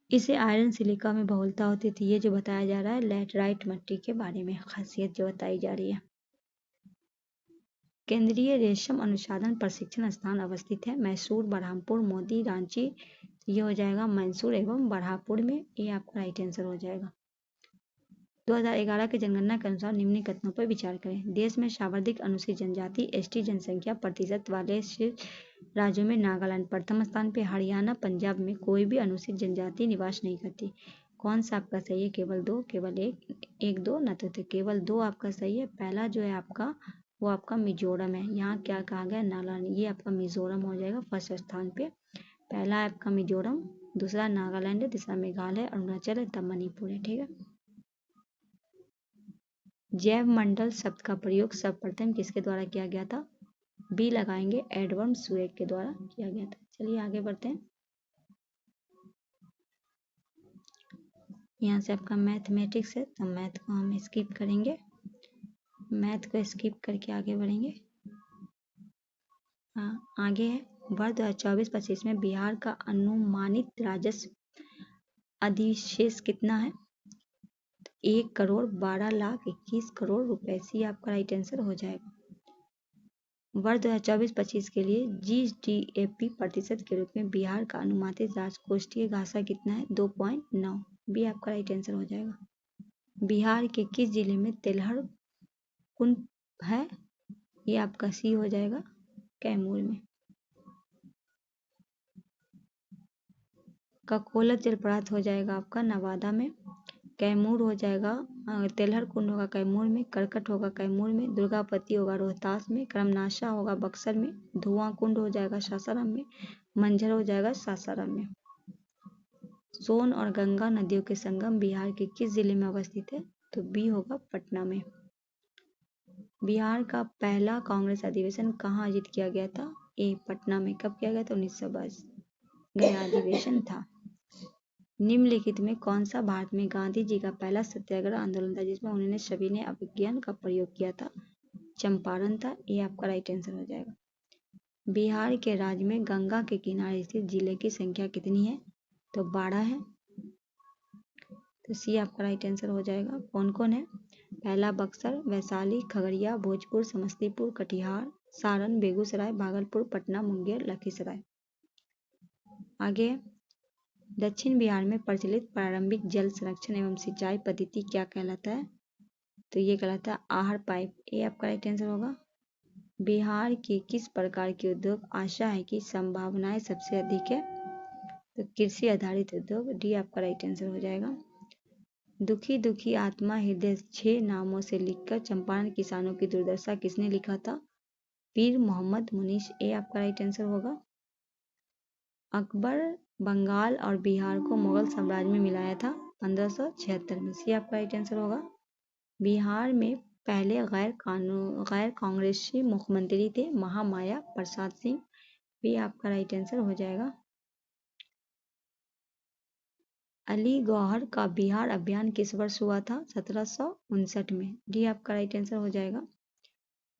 इसे आयरन, सिलिका में बहुलता होती थी। ये जो बताया जा रहा है लैटराइट मिट्टी के बारे में खासियत जो बताई जा रही है। केंद्रीय रेशम अनुसंधान प्रशिक्षण स्थान अवस्थित है मैसूर, बरहामपुर, मोदी, रांची। ये हो जाएगा मैसूर एवं बरहामपुर में, ये आपका राइट आंसर हो जाएगा। 2011 की जनगणना के अनुसार निम्न कथनों पर विचार करें। देश में सर्वाधिक अनुसूचित जनजाति ST जनसंख्या प्रतिशत वाले राज्यों में नागालैंड प्रथम स्थान पे, हरियाणा, पंजाब में कोई भी अनुसूचित जनजाति निवास नहीं करती। कौन सा आपका सही है, केवल दो, केवल एक दो न तो केवल दो आपका सही है। पहला जो है आपका वो आपका मिजोरम है। यहाँ क्या कहा गया, नागालैंड, ये आपका मिजोरम हो जाएगा फर्स्ट स्थान पे। पहला है आपका मिजोरम, दूसरा नागालैंड है, तीसरा मेघालय, अरुणाचल है, तब मणिपुर है। ठीक है। जैव मंडल शब्द का प्रयोग सर्वप्रथम किसके द्वारा किया गया था, बी लगाएंगे, एडवर्ड सुएग के द्वारा किया गया था। चलिए आगे बढ़ते हैं। यहाँ से आपका मैथमेटिक्स है तो मैथ को हम स्किप करेंगे, मैथ को स्किप करके आगे बढ़ेंगे। आगे है वर्ष 2024-25 में बिहार का अनुमानित राजस्व अधिशेष कितना है, 1,12,21,00,000 रुपए। सी आपका राइट आंसर हो जाएगा। वर्ष 2024-25 के लिए GDP प्रतिशत के रूप में बिहार का अनुमानित राजकोषीय घाटा कितना है, 2.9। बी आपका राइट आंसर हो जाएगा। बिहार के किस जिले में तेलहर कुंड है, ये आपका सी हो जाएगा, कैमूर में। ककोलत जलप्रपात हो जाएगा आपका नवादा में। कैमूर हो जाएगा, तेलहर कुंड होगा कैमूर में, करकट होगा कैमूर में, दुर्गापति होगा रोहतास में, कर्मनाशा होगा बक्सर में, धुआं कुंड हो जाएगा सासाराम में, मंझर हो जाएगा सासाराम में। सोन और गंगा नदियों के संगम बिहार के किस जिले में अवस्थित है, तो बी होगा पटना में। बिहार का पहला कांग्रेस अधिवेशन कहाँ आयोजित किया गया था, ए पटना में। कब किया गया था, 1922 गया अधिवेशन था। निम्नलिखित में कौन सा भारत में गांधी जी का पहला सत्याग्रह आंदोलन था जिसमें उन्होंने सभी ने अभिज्ञान का प्रयोग किया था, चंपारण था। ये आपका राइट आंसर हो जाएगा। बिहार के राज्य में गंगा के किनारे स्थित जिले की संख्या कितनी है, तो 12 है। तो सी आपका राइट आंसर हो जाएगा। कौन कौन है, पहला बक्सर, वैशाली, खगड़िया, भोजपुर, समस्तीपुर, कटिहार, सारण, बेगूसराय, भागलपुर, पटना, मुंगेर, लखीसराय। आगे, दक्षिण बिहार में प्रचलित प्रारंभिक जल संरक्षण एवं सिंचाई पद्धति क्या कहलाता है, तो ये कहलाता है आहर पाइप। ये आपका राइट आंसर होगा। बिहार के किस प्रकार के उद्योग आशा है कि संभावनाएं सबसे अधिक है, तो कृषि आधारित उद्योग। डी आपका राइट आंसर हो जाएगा। दुखी दुखी आत्मा हृदय 6 नामों से लिखकर चंपारण किसानों की दुर्दशा किसने लिखा था, पीर मोहम्मद मुनीश। ए आपका राइट आंसर होगा। अकबर बंगाल और बिहार को मुगल साम्राज्य में मिलाया था 1576 में। सी आपका राइट आंसर होगा। बिहार में पहले गैर कांग्रेसी मुख्यमंत्री थे महामाया प्रसाद सिंह। बी आपका राइट आंसर हो जाएगा। अली गौहर का बिहार अभियान किस वर्ष हुआ था? 1759 में। डी आपका राइट आंसर हो जाएगा।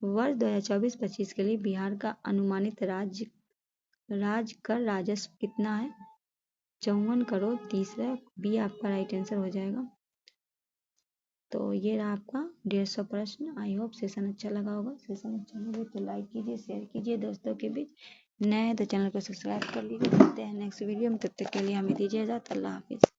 वर्ष 2024-25 के लिए बिहार का अनुमानित राज्य कर राजस्व कितना है? 54 करोड़ 30 लाख। बी आपका राइट आंसर हो जाएगा। तो ये रहा आपका 150 प्रश्न। आई होप सेशन अच्छा लगा होगा। सेशन अच्छा लगे तो लाइक कीजिए, शेयर कीजिए दोस्तों के बीच। नए तो चैनल को सब्सक्राइब कर लीजिए। मिलते हैं नेक्स्ट वीडियो में, तब तक के लिए हमें दीजिए इजाजत। अल्लाह हाफिज़।